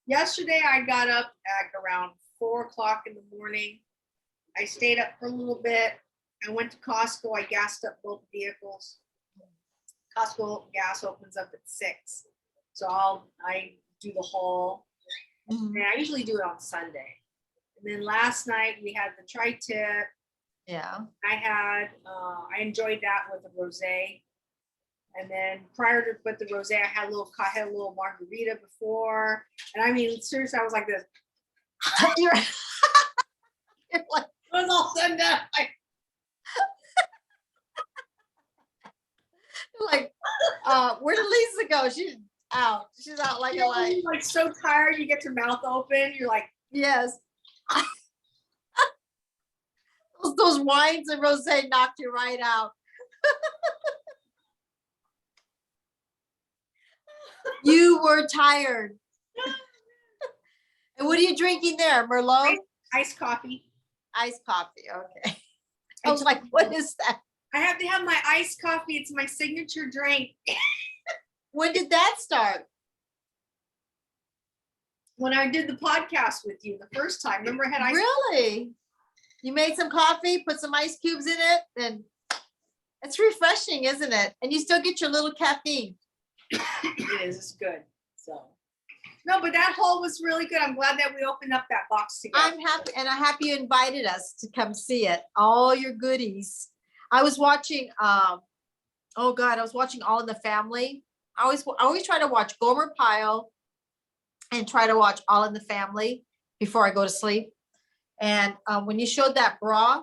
Yesterday I got up at around 4 o'clock in the morning. I stayed up for a little bit. I went to Costco. I gassed up both vehicles. Costco gas opens up at 6. So I do the haul. And I usually do it on Sunday. And then last night we had the tri-tip. Yeah. I enjoyed that with the rosé. And then prior to with the rosé, I had a little margarita before. And I mean, seriously, I was like this. You're like, It was all said down. Like, where did Lisa go? She's out. She's out like a light. Like so tired, you get your mouth open. You're like, yes. Those wines and rosé knocked you right out. You were tired. And what are you drinking there, Merlot? iced coffee. Iced coffee. Okay. I was like, what is that? I have to have my iced coffee. It's my signature drink. When did that start? When I did the podcast with you the first time. Remember I had ice. Really? You made some coffee, put some ice cubes in it, and it's refreshing, isn't it? And you still get your little caffeine. It is. It's good. So no, but that haul was really good. I'm glad that we opened up that box together. I'm happy, and I'm happy you invited us to come see it. All your goodies. I was watching, I was watching All in the Family. I always try to watch Gomer Pyle and try to watch All in the Family before I go to sleep. And when you showed that bra,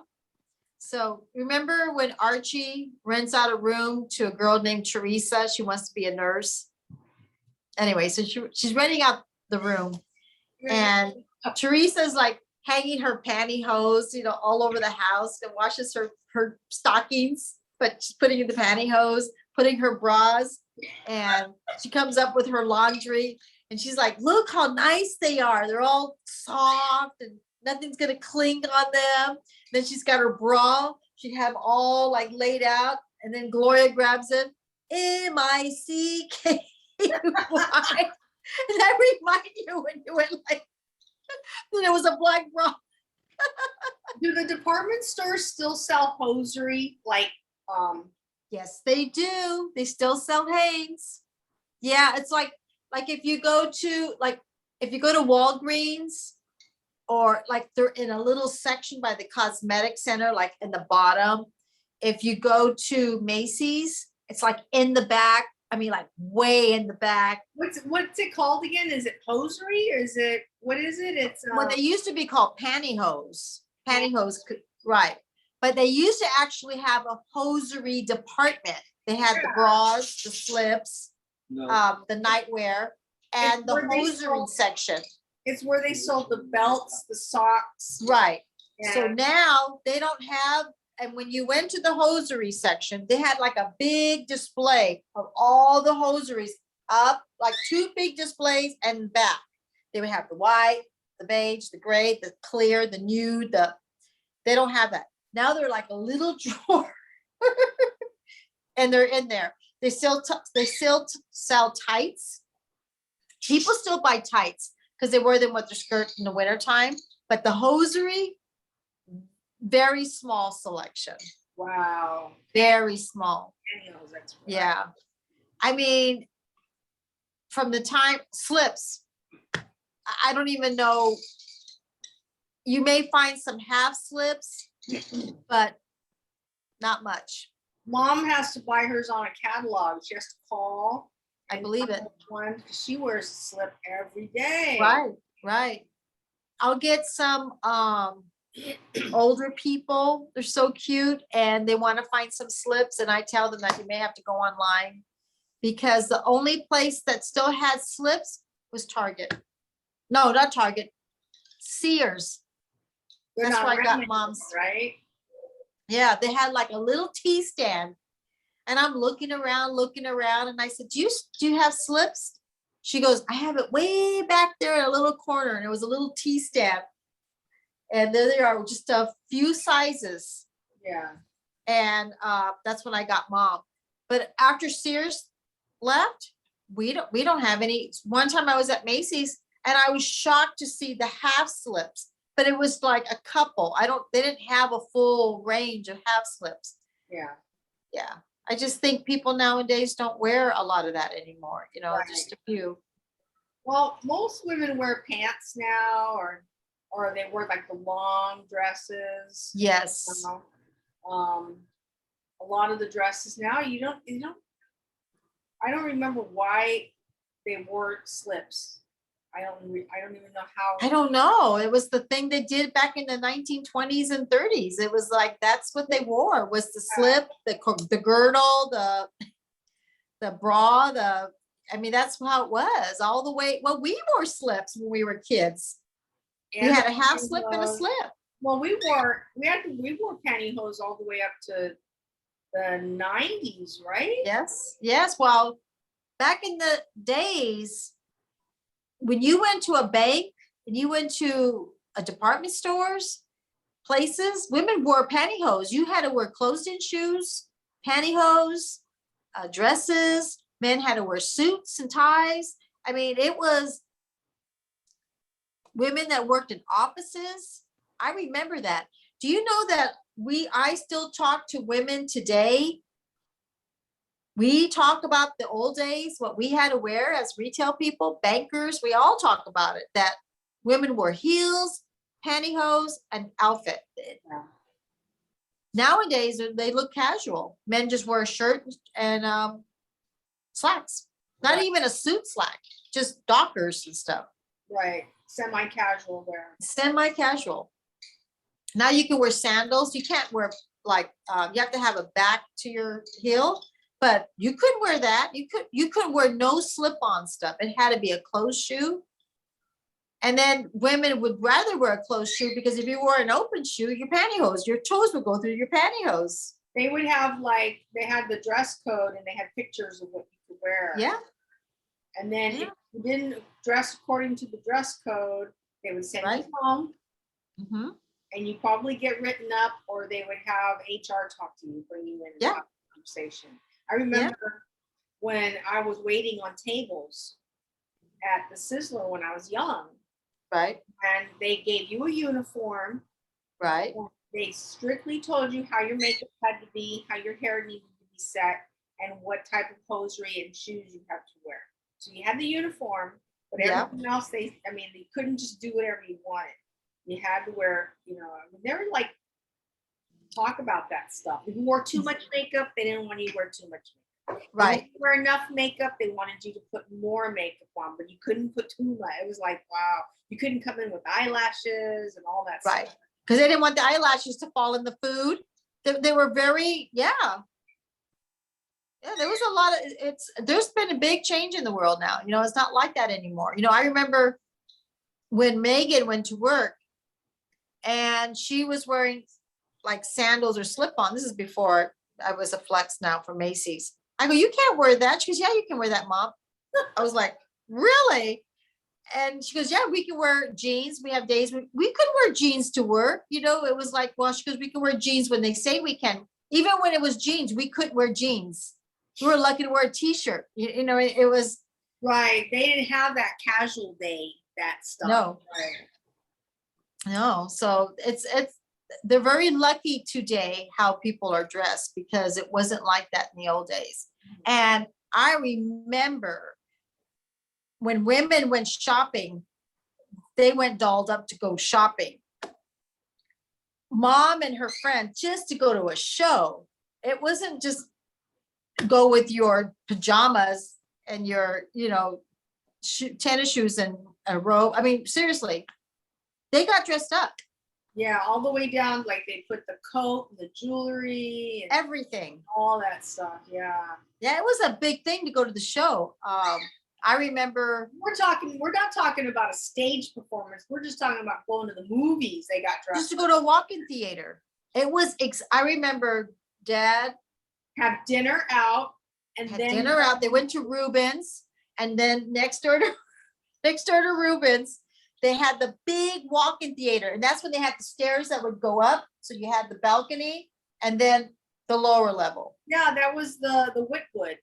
so remember when Archie rents out a room to a girl named Teresa? She wants to be a nurse. Anyway, so she's renting out the room, and Teresa's like hanging her pantyhose, all over the house, and washes her stockings, but she's putting in the pantyhose, putting her bras, and she comes up with her laundry, and she's like, look how nice they are. They're all soft and nothing's gonna cling on them. Then she's got her bra. She'd have all like laid out, and then Gloria grabs it. M-I-C-K. And that reminded you when you went like, there was a black bra. Do the department stores still sell hosiery? Yes, they do. They still sell Hanes. Yeah, it's like if you go to Walgreens, or like they're in a little section by the cosmetic center, like in the bottom. If you go to Macy's, it's like in the back. I mean, like way in the back. What's it called again? Is it hosiery or is it, what is it? It's Well, they used to be called pantyhose. Pantyhose, right? But they used to actually have a hosiery department. They had the bras, the slips, the nightwear, and the hosiery section. It's where they sold the belts, the socks. Right. So now they don't have. And when you went to the hosiery section, they had like a big display of all the hosieries up, like 2 big displays, and back. They would have the white, the beige, the gray, the clear, the nude, they don't have that. Now they're like a little drawer and they're in there. They still sell tights. People still buy tights because they wear them with their skirt in the wintertime, but the hosiery, very small selection. Wow. Very small. Yeah. I mean, from the time slips, I don't even know. You may find some half slips, but not much. Mom has to buy hers on a catalog. She has to call. I believe it. One, she wears a slip every day. Right. I'll get some older people. They're so cute and they want to find some slips, and I tell them that you may have to go online because the only place that still had slips was Target. No, not Target. Sears. That's where I got Mom's. Right? Yeah, they had like a little tea stand, and I'm looking around, and I said, do you have slips? She goes, I have it way back there in a little corner, and it was a little tea stand. And there they are, just a few sizes. Yeah. And that's when I got Mom. But after Sears left, we don't have any. One time I was at Macy's and I was shocked to see the half slips. but it was like a couple. They didn't have a full range of half slips. Yeah. Yeah. I just think people nowadays don't wear a lot of that anymore, Right. just a few. Well, most women wear pants now, or they wear like the long dresses. Yes. A lot of the dresses now, you don't, I don't remember why they wore slips. I don't even know how. I don't know. It was the thing they did back in the 1920s and 30s. It was like, that's what they wore, was the slip, the girdle, the bra, I mean, that's how it was all the way. Well, we wore slips when we were kids. We had a half slip and a slip. Well, we wore pantyhose all the way up to the 90s, right? Yes. Yes. Well, back in the days, when you went to a bank and you went to a department stores, places, women wore pantyhose. You had to wear closed-in shoes, pantyhose, dresses. Men had to wear suits and ties. I mean, it was women that worked in offices. I remember that. Do you know that I still talk to women today? We talk about the old days, what we had to wear as retail people, bankers. We all talk about it, that women wore heels, pantyhose, and outfit. Yeah. Nowadays, they look casual. Men just wear a shirt and slacks. Not even a suit slack, just dockers and stuff. Right. Semi-casual wear. Semi-casual. Now you can wear sandals. You can't wear you have to have a back to your heel. But you couldn't wear that. You couldn't wear no slip-on stuff. It had to be a closed shoe. And then women would rather wear a closed shoe because if you wore an open shoe, your toes would go through your pantyhose. They would have they had the dress code and they had pictures of what you could wear. Yeah. And then if you didn't dress according to the dress code, they would send you home. Mm-hmm. And you probably get written up, or they would have HR talk to you, bring you in and have a conversation. I remember when I was waiting on tables at the Sizzler when I was young. Right. And they gave you a uniform. Right. They strictly told you how your makeup had to be, how your hair needed to be set, and what type of hosiery and shoes you have to wear. So you had the uniform, but everything else, they couldn't just do whatever you wanted. You had to wear, they were talk about that stuff. If you wore too much makeup, they didn't want you to wear too much makeup. Right. If you wear enough makeup, they wanted you to put more makeup on, but you couldn't put too much. It was like, wow, you couldn't come in with eyelashes and all that stuff. Right. Because they didn't want the eyelashes to fall in the food. They were very, Yeah, there was a lot of, there's been a big change in the world now. It's not like that anymore. I remember when Megan went to work and she was wearing sandals or slip-on. This is before I was a flex now for Macy's. I go, you can't wear that. She goes, yeah, you can wear that, Mom. I was like, really? And she goes, yeah, we can wear jeans. We have days we could wear jeans to work. It was like, well, she goes, we can wear jeans when they say we can. Even when it was jeans, we couldn't wear jeans. We were lucky to wear a t-shirt. It was. Right. They didn't have that casual day, that stuff. No. Right. No. So they're very lucky today how people are dressed because it wasn't like that in the old days. And I remember when women went shopping, they went dolled up to go shopping. Mom and her friend just to go to a show. It wasn't just go with your pajamas and your, tennis shoes and a robe. I mean, seriously, they got dressed up. Yeah, all the way down, they put the coat, the jewelry, and everything, all that stuff. Yeah. Yeah, it was a big thing to go to the show. I remember. We're not talking about a stage performance. We're just talking about going to the movies. They got dressed. Just to go to a walk-in theater. It was, I remember Dad. Have dinner out. And then dinner out. They went to Rubens. And then next door to Rubens, they had the big walk-in theater. And that's when they had the stairs that would go up. So you had the balcony and then the lower level. Yeah, that was the Whitwood.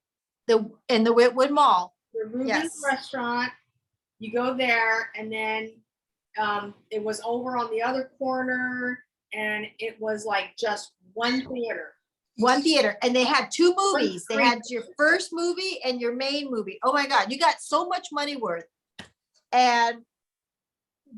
In the Whitwood Mall. The Rubens restaurant. You go there and then It was over on the other corner, and it was like just one theater. One theater, and they had two movies. They had your first movie and your main movie. Oh my God, you got so much money worth. And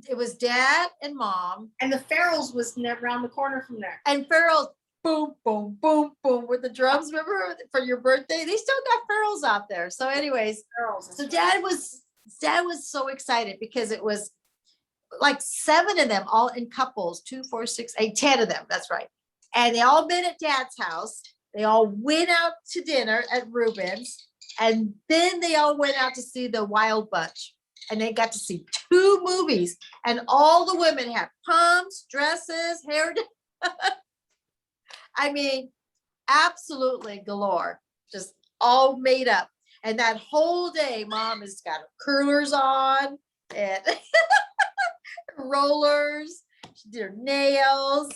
it was dad and mom. And the Farrells was around the corner from there. And Farrell's boom, boom, boom, boom with the drums. Remember for your birthday? They still got Farrells out there. So, anyways, so dad was so excited because it was like 7 of them all in couples, 2, 4, 6, 8, 10 of them. That's right. And they all been at dad's house. They all went out to dinner at Rubens. And then they all went out to see the Wild Bunch. And they got to see 2 movies. And all the women had pumps, dresses, hair. I mean, absolutely galore. Just all made up. And that whole day, mom has got her curlers on and rollers. She did her nails.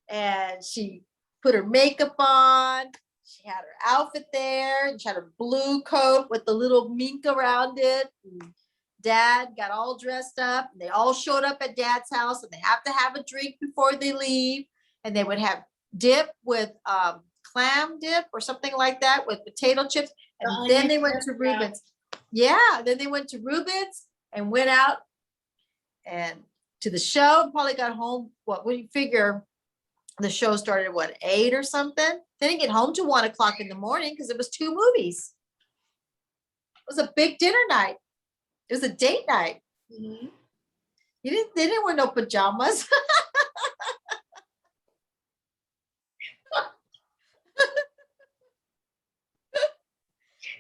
And she put her makeup on. She had her outfit there. And she had her blue coat with the little mink around it. And dad got all dressed up. And they all showed up at dad's house. And they have to have a drink before they leave. And they would have dip with clam dip or something like that with potato chips. And then they went to Rubens. Yeah, then they went to Rubens and went out and to the show. Probably got home. What would you figure? The show started at 8 or something. They didn't get home till 1 o'clock in the morning because it was 2 movies. It was a big dinner night. It was a date night. Mm-hmm. They didn't wear no pajamas.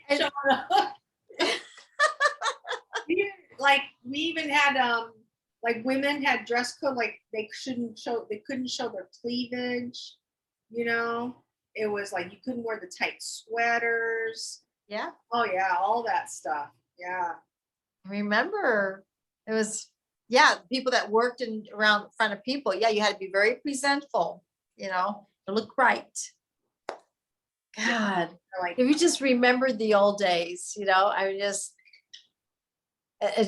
And, we even had like women had dress code, like they couldn't show their cleavage, it was like you couldn't wear the tight sweaters. Yeah. Oh yeah, all that stuff. Yeah. Remember, it was people that worked around in front of people. Yeah, you had to be very presentful, to look right. God, if you just remembered the old days, it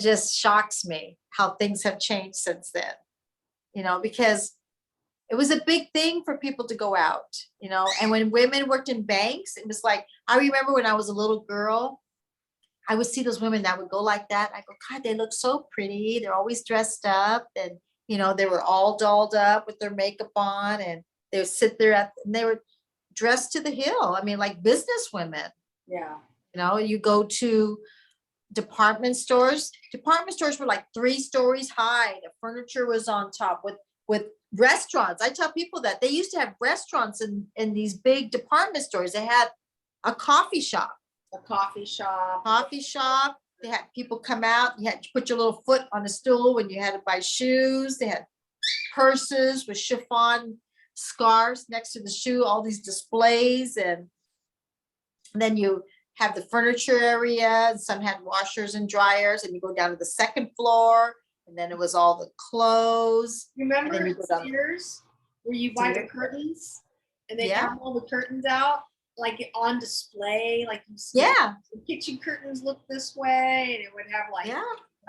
just shocks me how things have changed since then, because it was a big thing for people to go out, and when women worked in banks, it was like, I remember when I was a little girl, I would see those women that would go like that. I go, God, they look so pretty. They're always dressed up and, they were all dolled up with their makeup on and they would sit there and they were dressed to the hill. I mean, like business women. Yeah. You go to department stores. Department stores were like 3 stories high. The furniture was on top with restaurants. I tell people that they used to have restaurants in these big department stores. They had a coffee shop. They had people come out. You had to put your little foot on a stool when you had to buy shoes. They had purses with chiffon scarves next to the shoe, all these displays. And then you have the furniture area, and some had washers and dryers, and you go down to the 2nd floor, and then it was all the clothes. Remember Sears, where you buy the curtains and they have all the curtains out, like on display, like you see the kitchen curtains look this way, and it would have like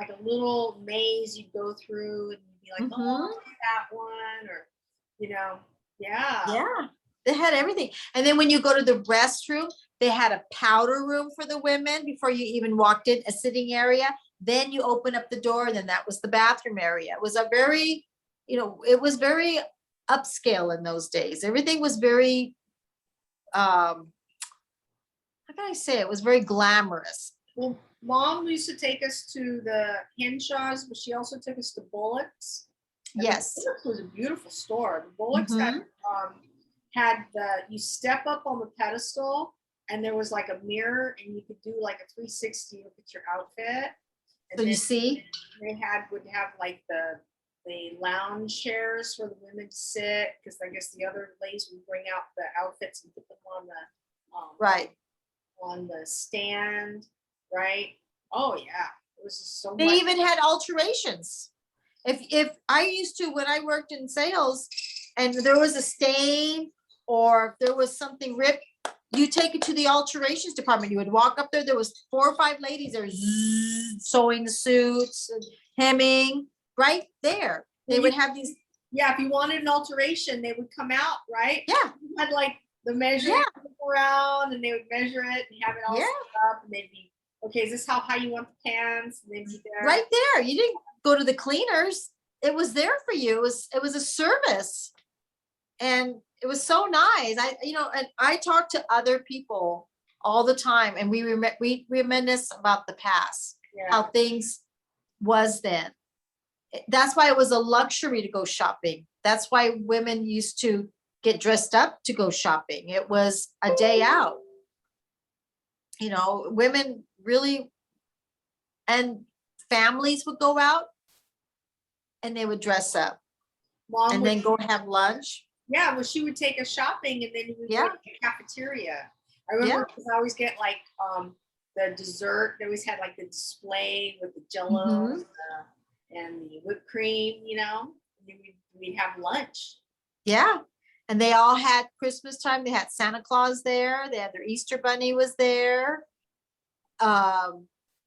a little maze you go through, and you'd be like, oh, look at that one, or they had everything. And then when you go to the restroom, they had a powder room for the women before you even walked in, a sitting area. Then you open up the door, and then that was the bathroom area. It was a very, it was very upscale in those days. Everything was very, how can I say? It was very glamorous. Well, Mom used to take us to the Henshaws, but she also took us to Bullock's. Yes. Bullock's was a beautiful store. The Bullock's had you step up on the pedestal, and there was like a mirror, and you could do like a 360 look at your outfit. And so you see, they would have like the lounge chairs for the women to sit, because I guess the other ladies would bring out the outfits and put them on the on the stand, right? Oh yeah, it was just so. They even had alterations. If I used to, when I worked in sales, and there was a stain or if there was something ripped, you take it to the alterations department. You would walk up there. There was 4 or 5 ladies there sewing the suits and hemming, right there. They would have these. Yeah, if you wanted an alteration, they would come out, right? Yeah. You had like the measuring around, and they would measure it and have it all set up, and they'd be, okay, is this how high you want the pants? And they'd be there. Right there. You didn't go to the cleaners. It was there for you. It was a service. And it was so nice. And I talk to other people all the time, and we reminisce about the past, how things was then. That's why it was a luxury to go shopping. That's why women used to get dressed up to go shopping. It was a day out. Women really, and families would go out and they would dress up. Mom and then go have lunch. Yeah, well, she would take us shopping, and then we would go to the cafeteria. I remember because I always get like the dessert. They always had like the display with the Jello and the whipped cream, and then we'd have lunch. Yeah. And they all had Christmas time. They had Santa Claus there. They had their Easter Bunny was there.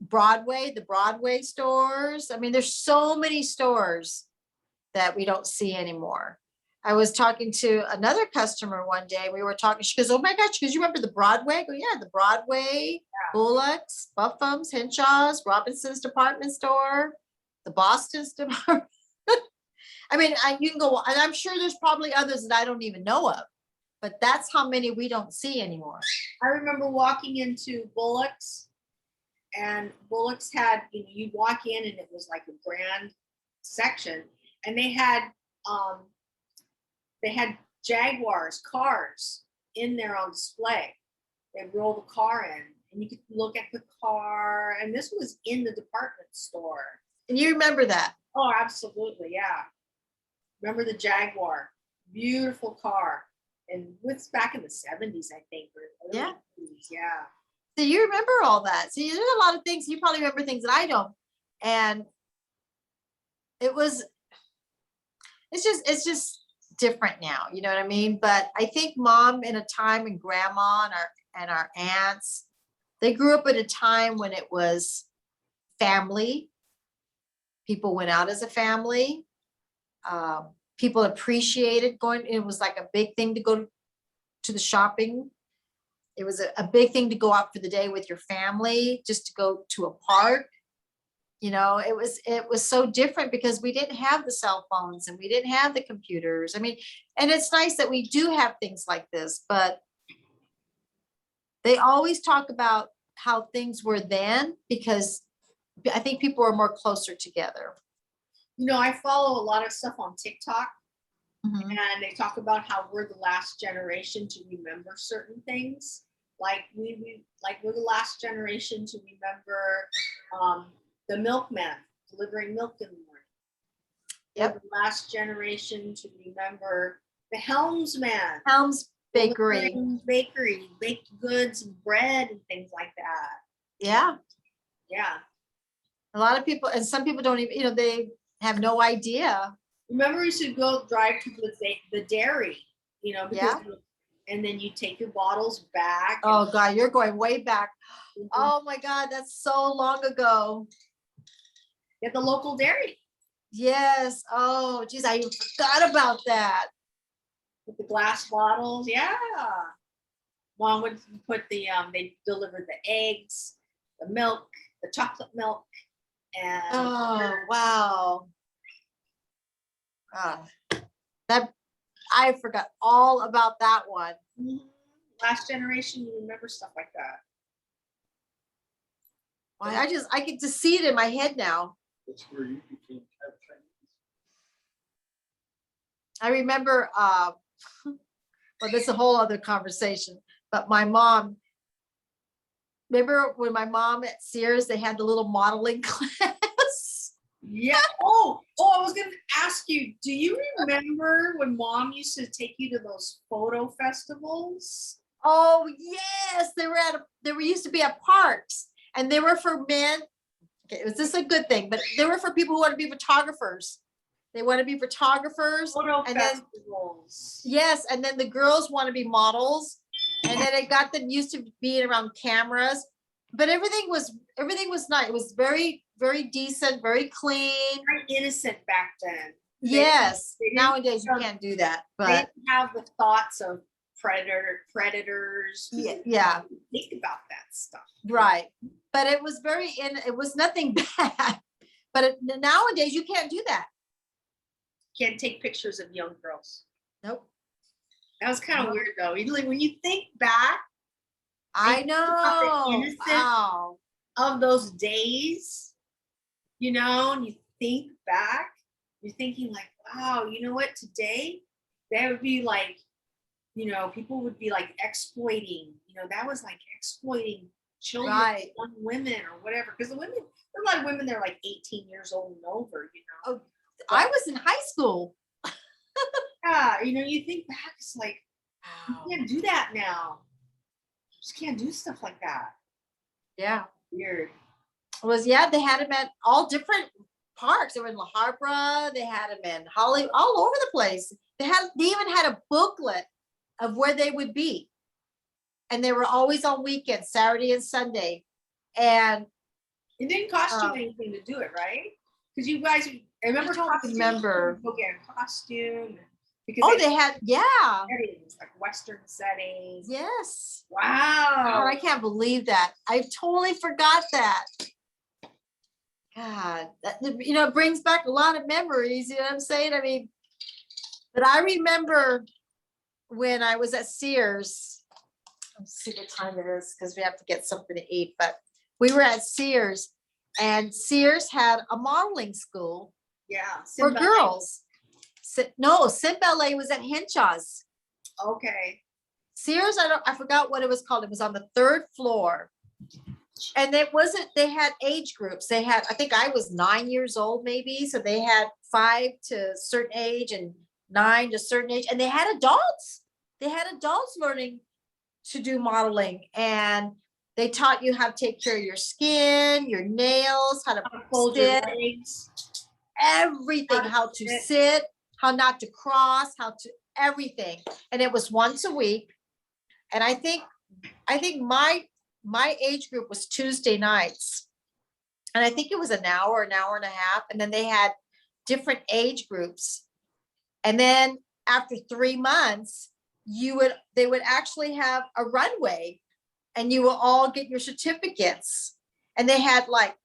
Broadway, the Broadway stores. I mean, there's so many stores that we don't see anymore. I was talking to another customer one day. We were talking. She goes, "Oh my gosh!" Because you remember the Broadway? I go, "Yeah, the Broadway, Bullock's, Buffum's, Henshaw's, Robinson's department store, the Boston's department." I mean, you can go, and I'm sure there's probably others that I don't even know of, but that's how many we don't see anymore. I remember walking into Bullock's, and Bullock's had, you'd walk in and it was like a grand section, and they had Jaguars cars in there on display. They'd roll the car in, and you could look at the car, and this was in the department store. And you remember that? Oh, absolutely, yeah. Remember the Jaguar, beautiful car, and it's back in the 70s, I think. Or 80s, yeah. So you remember all that. So there's a lot of things, you probably remember things that I don't. And it's just different now, you know what I mean? But I think Mom in a time, and Grandma and our aunts, they grew up at a time when it was family. People went out as a family. People appreciated going. It was like a big thing to go to the shopping. It was a big thing to go out for the day with your family, just to go to a park. It was so different because we didn't have the cell phones and we didn't have the computers. I mean, and it's nice that we do have things like this, but they always talk about how things were then, because I think people are more closer together. I follow a lot of stuff on TikTok, and they talk about how we're the last generation to remember certain things. Like we're the last generation to remember the milkman delivering milk in the morning. Yep. We're the last generation to remember the helmsman. Helms Bakery. Bakery, baked goods and bread and things like that. Yeah. Yeah. A lot of people, and some people don't even, they have no idea. Remember, we should go drive to the dairy, because and then you take your bottles back. Oh God, you're going way back. Oh my God, that's so long ago. At the local dairy. Yes. Oh geez, I forgot about that. With the glass bottles, yeah. Mom would put they delivered the eggs, the milk, the chocolate milk, and oh wow. That I forgot all about that one. Last generation, you remember stuff like that. Well, I get to see it in my head now. That's where you became Chinese. I remember, well, that's a whole other conversation, but my mom, remember when my mom at Sears, they had the little modeling class? Yeah. Oh, I was going to ask you, do you remember when Mom used to take you to those photo festivals? Oh, yes. They used to be at parks, and they were for men. Okay, was this a good thing? But they were for people who want to be photographers. They want to be photographers. Photo festivals. Yes, and then the girls want to be models, and then it got them used to being around cameras. But everything was nice. It was very very decent, very clean. Very innocent back then. Yes, they didn't nowadays you have- can't do that, They but didn't have the thoughts of predators. yeah, Think about that stuff. right. But it was it was nothing bad. But nowadays you can't do that. Can't take pictures of young girls. Nope. That was kind of No. weird though. Like when you think back I think about the know. innocence. Wow. of those days, and you think back, you're thinking like, wow, you know what, today, that would be like, people would be like exploiting, that was like exploiting children, Right. young women or whatever. Because there are a lot of women that are like 18 years old and over, Oh, I was in high school. Yeah, you think back, it's like, Wow. you can't do that now. You just can't do stuff like that. Yeah. Weird. Yeah, they had them at all different parks. They were in La Habra, they had them in Hollywood, all over the place. They even had a booklet of where they would be. And they were always on weekends, Saturday and Sunday. And It didn't cost you anything to do it, right? Because you guys, I remember I don't costumes, remember. Go get a costume. Because oh, they had, yeah. settings, like Western settings. Yes. God, Wow. I can't believe that. I totally forgot that. God, that, it brings back a lot of memories. You know what I'm saying? I mean, but I remember when I was at Sears. Let's see what time it is because we have to get something to eat. But we were at Sears, and Sears had a modeling school Yeah. for Simba. girls. No, Sim Ballet was at Henshaw's. Okay. Sears, I forgot what it was called. It was on the 3rd floor. And they had age groups. They had, I think I was 9 years old maybe. So they had 5 to a certain age and 9 to a certain age. And they had adults. They had adults learning to do modeling. And they taught you how to take care of your skin, your nails, how to Fold your sit, legs. everything, how to sit, how not to cross, everything. And it was once a week. And I think my age group was Tuesday nights. And I think it was an hour and a half. And then they had different age groups. And then after 3 months, they would actually have a runway and you will all get your certificates. And they had like,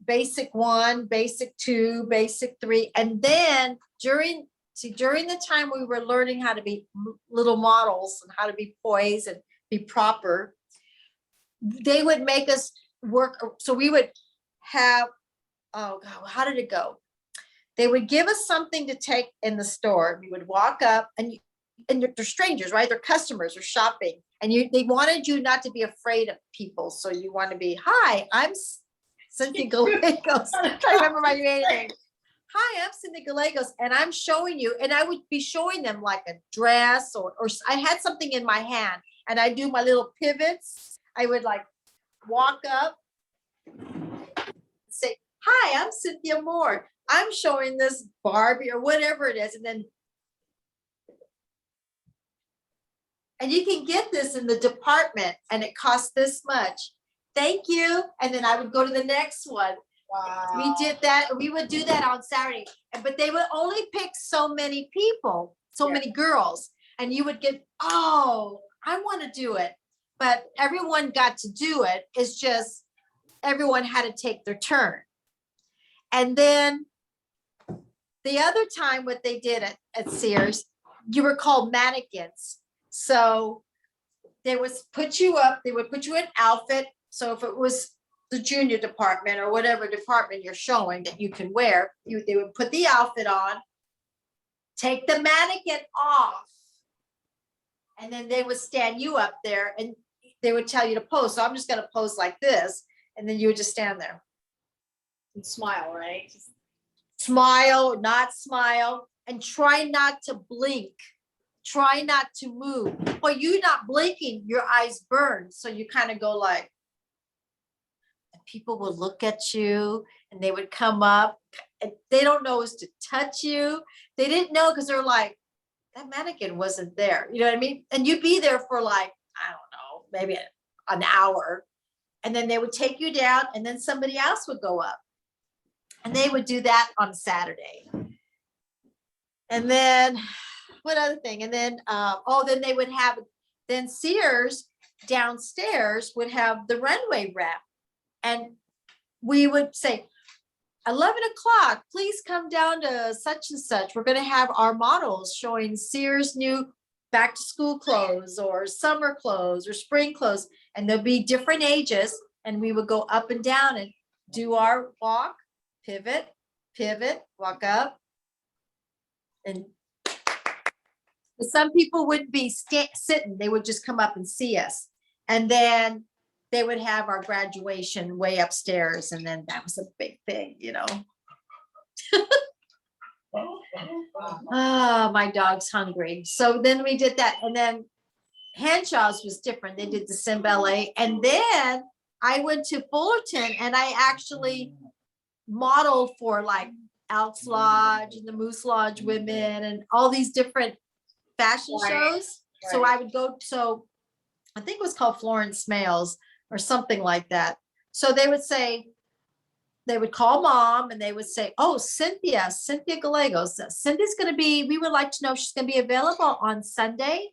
basic 1, basic 2, basic 3. And then during the time we were learning how to be little models and how to be poised and be proper, they would make us work. So we would have, oh God, how did it go? They would give us something to take in the store. We would walk up and they're strangers, right? They're customers or shopping. And they wanted you not to be afraid of people. So you want to be, hi, I'm Cynthia Gallegos. I'm trying to remember my name. Hi, I'm Cynthia Gallegos. And I'm showing you, and I would be showing them like a dress or I had something in my hand and I do my little pivots. I would like walk up, say, hi, I'm Cynthia Moore. I'm showing this Barbie or whatever it is. And you can get this in the department and it costs this much. Thank you. And then I would go to the next one. Wow. We did that. We would do that on Saturday, but they would only pick so many people, many girls. And you would get, oh, I want to do it. But everyone got to do it. It's just everyone had to take their turn. And then the other time what they did at Sears, you were called mannequins. So they would put you up, they would put you in outfit. So if it was the junior department or whatever department you're showing that you can wear, they would put the outfit on, take the mannequin off, and then they would stand you up there and they would tell you to pose. So I'm just going to pose like this. And then you would just stand there. And smile, right? Just smile, not smile, and try not to blink. Try not to move. Well, you not blinking, your eyes burn. So you kind of go like, and people will look at you and they would come up and they don't know is to touch you. They didn't know because they're like, that mannequin wasn't there. You know what I mean? And you'd be there for like, I don't know, maybe an hour. and then they would take you down, and then somebody else would go up. And they would do that on Saturday. And then what other thing? And then, then they would have, then Sears downstairs would have the runway wrap. And we would say, 11 o'clock, please come down to such and such. We're going to have our models showing Sears new back to school clothes or summer clothes or spring clothes. And there'll be different ages. And we would go up and down and do our walk, pivot, walk up. And some people wouldn't be sitting, they would just come up and see us. And then they would have our graduation way upstairs. And then that was a big thing, you know. Oh, my dog's hungry. So then we did that. And then Henshaw's was different. They did the Sim Ballet. And then I went to Fullerton and I actually modeled for like Elks Lodge and the Moose Lodge women and all these different fashion shows. So I would go, so I think it was called Florence Smales or something like that. So they would say, they would call mom and they would say, oh, Cynthia Gallegos, Cynthia's going to be, we would like to know if she's going to be available on Sunday.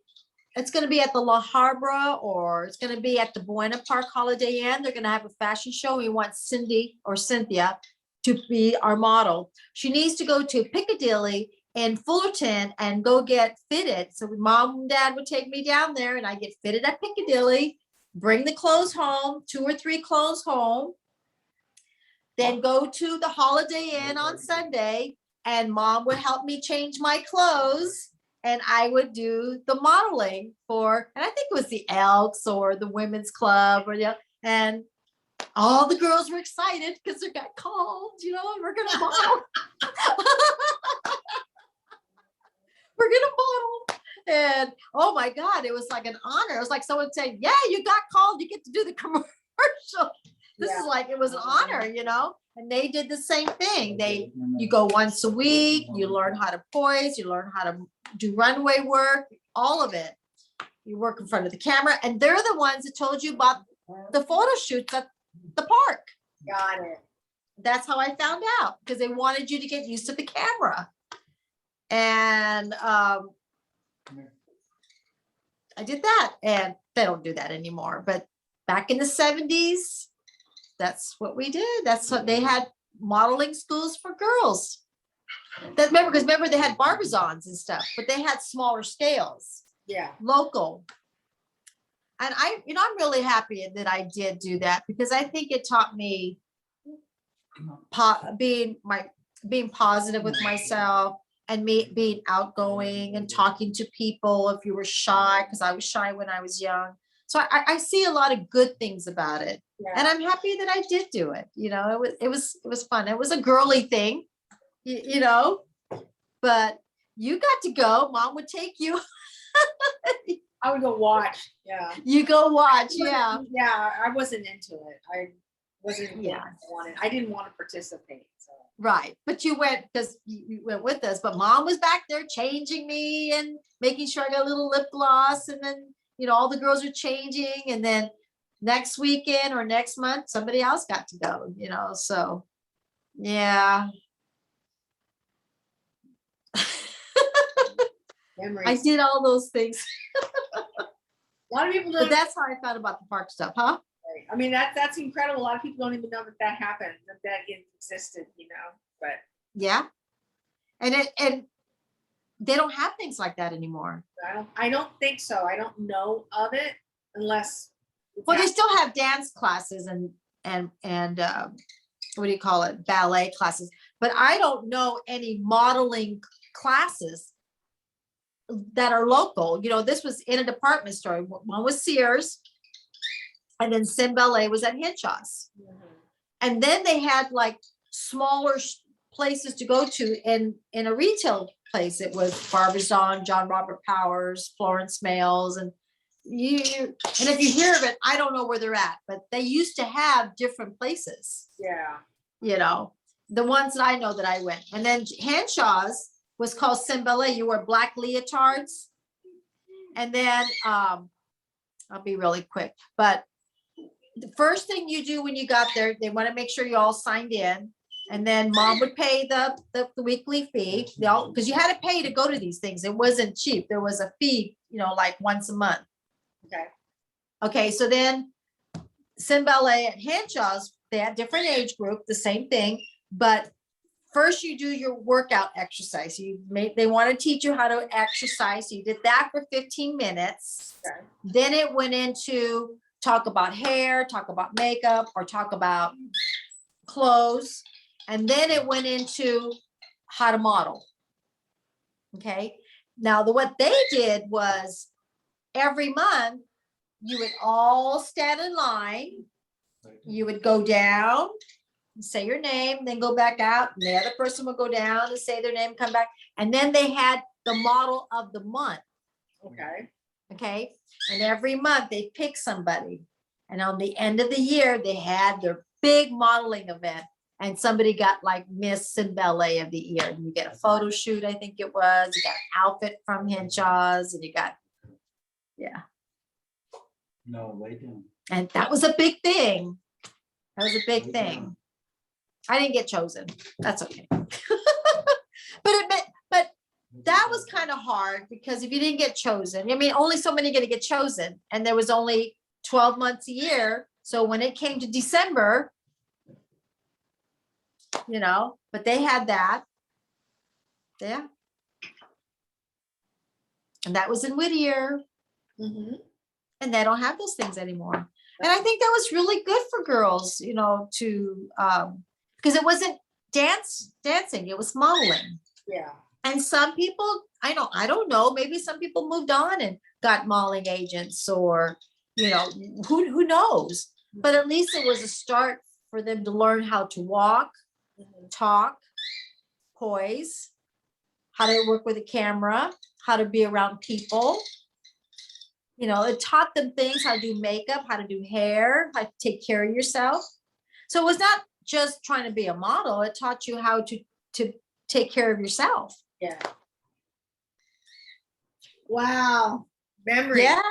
It's going to be at the La Habra or it's going to be at the Buena Park Holiday Inn. They're going to have a fashion show. We want Cindy or Cynthia to be our model. She needs to go to Piccadilly in Fullerton and go get fitted. So mom and dad would take me down there and I get fitted at Piccadilly, bring the clothes home, 2 or 3 clothes home, then go to the Holiday Inn on Sunday and mom would help me change my clothes and I would do the modeling for, and I think it was the Elks or the Women's Club or and all the girls were excited because they got called, you know, we're going to model. We're going to model. And oh my God, it was like an honor. It was like someone saying, yeah, you got called. You get to do the commercial. This is like, it was an honor, you know, and they did the same thing. You go once a week, you learn how to poise, you learn how to do runway work, all of it. You work in front of the camera and they're the ones that told you about the photo shoots at the park. Got it. That's how I found out because they wanted you to get used to the camera. And I did that and they don't do that anymore. But back in the 70s, that's what we did. That's what they had, modeling schools for girls. Remember they had Barbizons and stuff, but they had smaller scales. Yeah. Local. And I'm really happy that I did do that because I think it taught me being positive with myself and me being outgoing and talking to people if you were shy, because I was shy when I was young. So I see a lot of good things about it. Yeah. And I'm happy that I did do it. You know, it was fun. It was a girly thing, you know, but you got to go. Mom would take you. I would go watch. Yeah. You go watch. Yeah. Yeah. I wasn't into it. I wasn't. Yeah. I didn't want to participate. So. Right. But you went because you went with us, but mom was back there changing me and making sure I got a little lip gloss. And then, you know, all the girls are changing. And then next weekend or next month, somebody else got to go, you know, so yeah. Memories. I did all those things. A lot of people don't. But that's how I found about the park stuff, huh? Right. I mean, that's incredible. A lot of people don't even know that happened, that existed, you know, but. Yeah. And they don't have things like that anymore. I don't think so. I don't know of it unless. Well, they still have dance classes and what do you call it? Ballet classes, but I don't know any modeling classes that are local. You know, this was in a department store. One was Sears and then Sim Ballet was at Henshaw's. Mm-hmm. And then they had like smaller places to go to in a retail place. It was Barbizon, John Robert Powers, Florence Smales, and if you hear of it, I don't know where they're at, but they used to have different places. Yeah. You know, the ones that I know that I went. And then Henshaw's was called Sim Ballet. You wore black leotards. And then I'll be really quick, but the first thing you do when you got there, they want to make sure you all signed in. And then mom would pay the weekly fee, because you had to pay to go to these things. It wasn't cheap. There was a fee, like once a month. Okay. Okay, so then Sim Ballet at Henshaw's, they had different age group, the same thing, but first you do your workout exercise. They want to teach you how to exercise. So you did that for 15 minutes. Okay. Then it went into talk about hair, talk about makeup, or talk about clothes. And then it went into how to model. Okay. Now what they did was every month you would all stand in line. You would go down, say your name, then go back out, and the other person would go down and say their name, come back. And then they had the model of the month. Okay. Okay. And every month they pick somebody. And on the end of the year, they had their big modeling event. And somebody got like Miss Sim Ballet of the year. And you get a photo shoot, I think it was. You got an outfit from Henshaw's, and you got, yeah. No, they didn't. And that was a big thing. That was a big thing. I didn't get chosen. That's okay. But that was kind of hard, because if you didn't get chosen, I mean, only so many gonna get chosen, and there was only 12 months a year. So when it came to December, but they had that. Yeah. And that was in Whittier. Mm-hmm. And they don't have those things anymore. And I think that was really good for girls, to, because it wasn't dancing, it was modeling. Yeah. And some people, I don't know, maybe some people moved on and got modeling agents, or, who knows? But at least it was a start for them to learn how to walk, talk, poise, how to work with a camera, how to be around people. It taught them things, how to do makeup, how to do hair, how to take care of yourself. So it was not just trying to be a model. It taught you how to take care of yourself. Yeah. Wow. Memory. Yeah.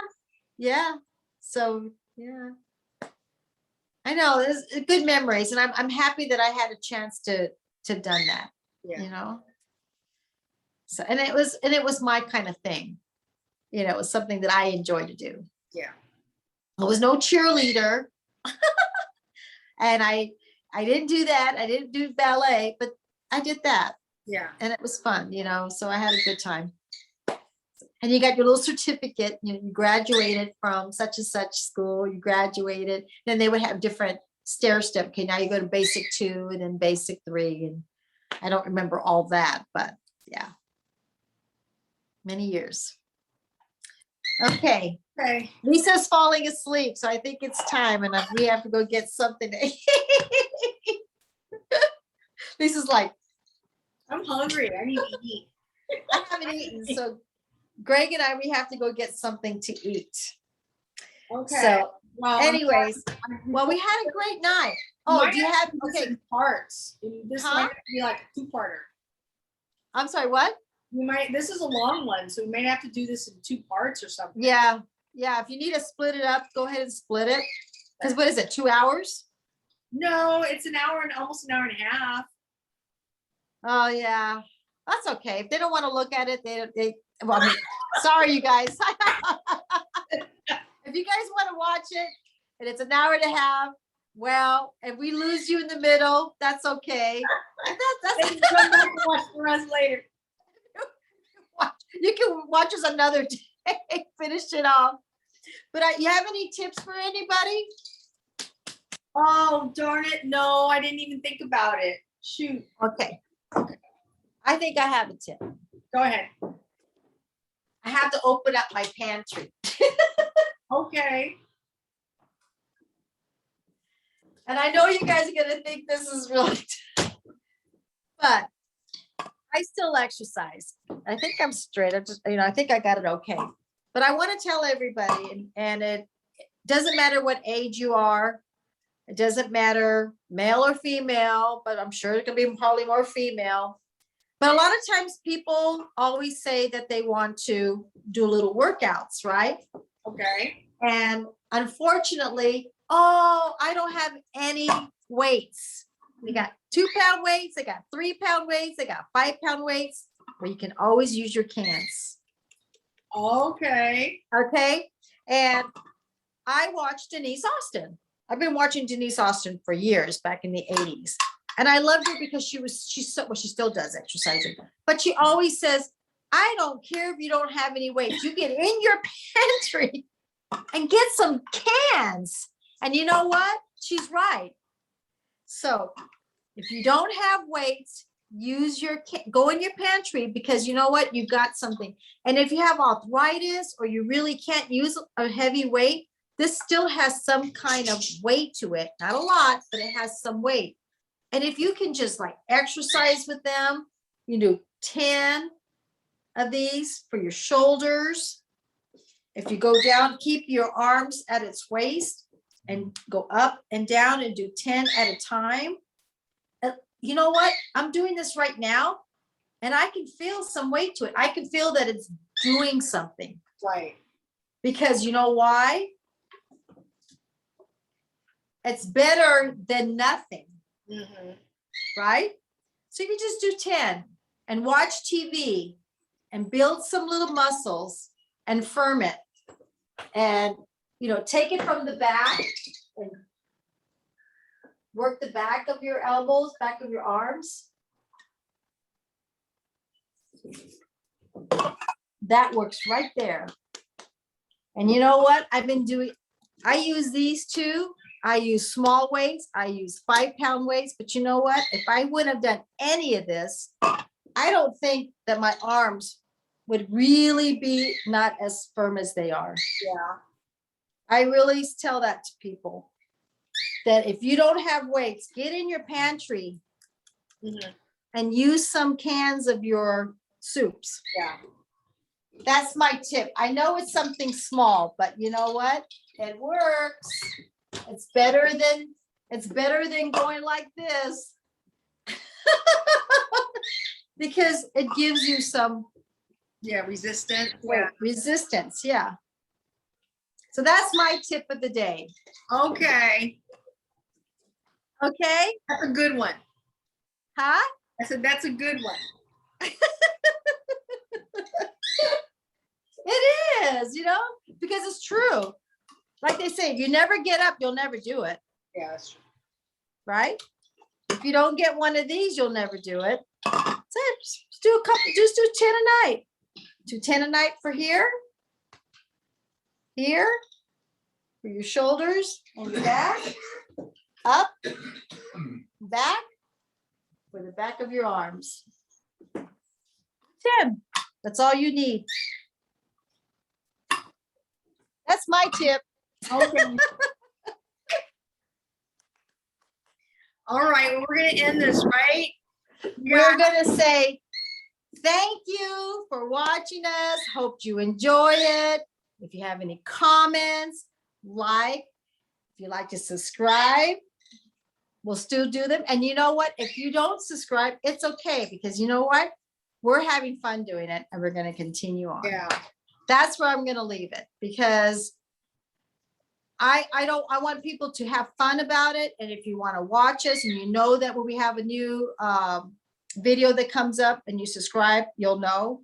Yeah. So, yeah. I know there's good memories, and I'm happy that I had a chance to done that. Yeah. So, and it was my kind of thing. It was something that I enjoyed to do. Yeah. I was no cheerleader. And I didn't do that. I didn't do ballet, but I did that. Yeah. And it was fun, so I had a good time. And you got your little certificate, you graduated from such and such school, you graduated. Then they would have different stair step. Okay, now you go to basic 2 and then basic 3. And I don't remember all that, but yeah. Many years. Okay. Okay. Lisa's falling asleep, so I think it's time, and we have to go get something to eat. Lisa's like, I'm hungry. I need to eat. I haven't eaten, so Greg and we have to go get something to eat. Okay. So, well, anyways, well, we had a great night. Oh, do you have, okay, parts? This Huh? might have to be like a 2-parter. I'm sorry, what? This is a long one, so we may have to do this in 2 parts or something. Yeah, if you need to split it up, go ahead and split it. Because what is it, 2 hours? No, it's an hour and almost an hour and a half. Oh, yeah, that's okay. If they don't want to look at it, well, I mean, sorry, you guys. If you guys want to watch it and it's an hour and a half, well, if we lose you in the middle, that's okay. They can come back and watch the rest later. You can watch us another day, finish it off. But you have any tips for anybody? Oh, darn it. No, I didn't even think about it. Shoot. Okay. I think I have a tip. Go ahead. I have to open up my pantry. Okay. And I know you guys are going to think this is really, but I still exercise. I think I'm straight. I think I got it okay. But I want to tell everybody, and it doesn't matter what age you are. It doesn't matter male or female, but I'm sure it can be probably more female. But a lot of times people always say that they want to do little workouts, right? Okay. And unfortunately, Oh, I don't have any weights. We got 2-pound weights, I got 3-pound weights, I got 5-pound weights, where you can always use your cans. Okay. Okay. And I watched Denise Austin. I've been watching Denise Austin for years, back in the 80s. And I loved her because she's so, well, she still does exercising, but she always says, I don't care if you don't have any weights. You get in your pantry and get some cans. And you know what? She's right. So if you don't have weights, go in your pantry, because you know what? You've got something. And if you have arthritis or you really can't use a heavy weight, this still has some kind of weight to it. Not a lot, but it has some weight. And if you can just like exercise with them, you do 10 of these for your shoulders. If you go down, keep your arms at its waist and go up and down and do 10 at a time. You know what? I'm doing this right now and I can feel some weight to it. I can feel that it's doing something. Right. Because you know why? It's better than nothing. Mm-hmm. Right? So if you just do 10 and watch TV and build some little muscles and firm it, and take it from the back and work the back of your elbows, back of your arms. That works right there. And you know what? I use these two. I use small weights. I use 5-pound weights. But you know what? If I wouldn't have done any of this, I don't think that my arms would really be not as firm as they are. Yeah. I really tell that to people, that if you don't have weights, get in your pantry and use some cans of your soups. Yeah. That's my tip. I know it's something small, but you know what? It works. It's better than going like this. Because it gives you some resistance. resistance. Yeah. So that's my tip of the day. Okay. Okay. That's a good one. Huh? I said, that's a good one. It is, because it's true. Like they say, if you never get up, you'll never do it. Yeah, that's true. Right? If you don't get one of these, you'll never do it. So just do 10 a night. Do 10 a night for here, for your shoulders and your back, up, back, for the back of your arms. 10. That's all you need. That's my tip. Okay. All right, well, we're gonna end this, right? We're gonna say thank you for watching us. Hope you enjoy it. If you have any comments, if you like to subscribe, we'll still do them. And you know what? If you don't subscribe, it's okay, because you know what? We're having fun doing it and we're going to continue on. Yeah. That's where I'm going to leave it, because I want people to have fun about it. And if you want to watch us and you know that when we have a new video that comes up and you subscribe, you'll know.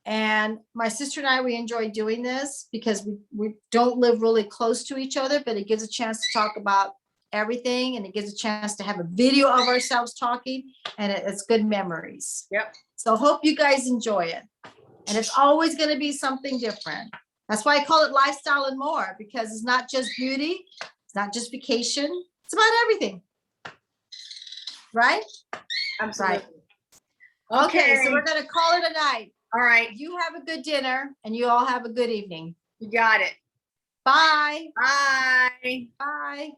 And my sister and I, we enjoy doing this because we don't live really close to each other, but it gives a chance to talk about everything, and it gives a chance to have a video of ourselves talking, and it's good memories. Yep. So hope you guys enjoy it. And it's always going to be something different. That's why I call it Lifestyle and More, because it's not just beauty, it's not just vacation, it's about everything. Right? Absolutely. Right. Okay, so we're going to call it a night. All right. You have a good dinner and you all have a good evening. You got it. Bye. Bye. Bye.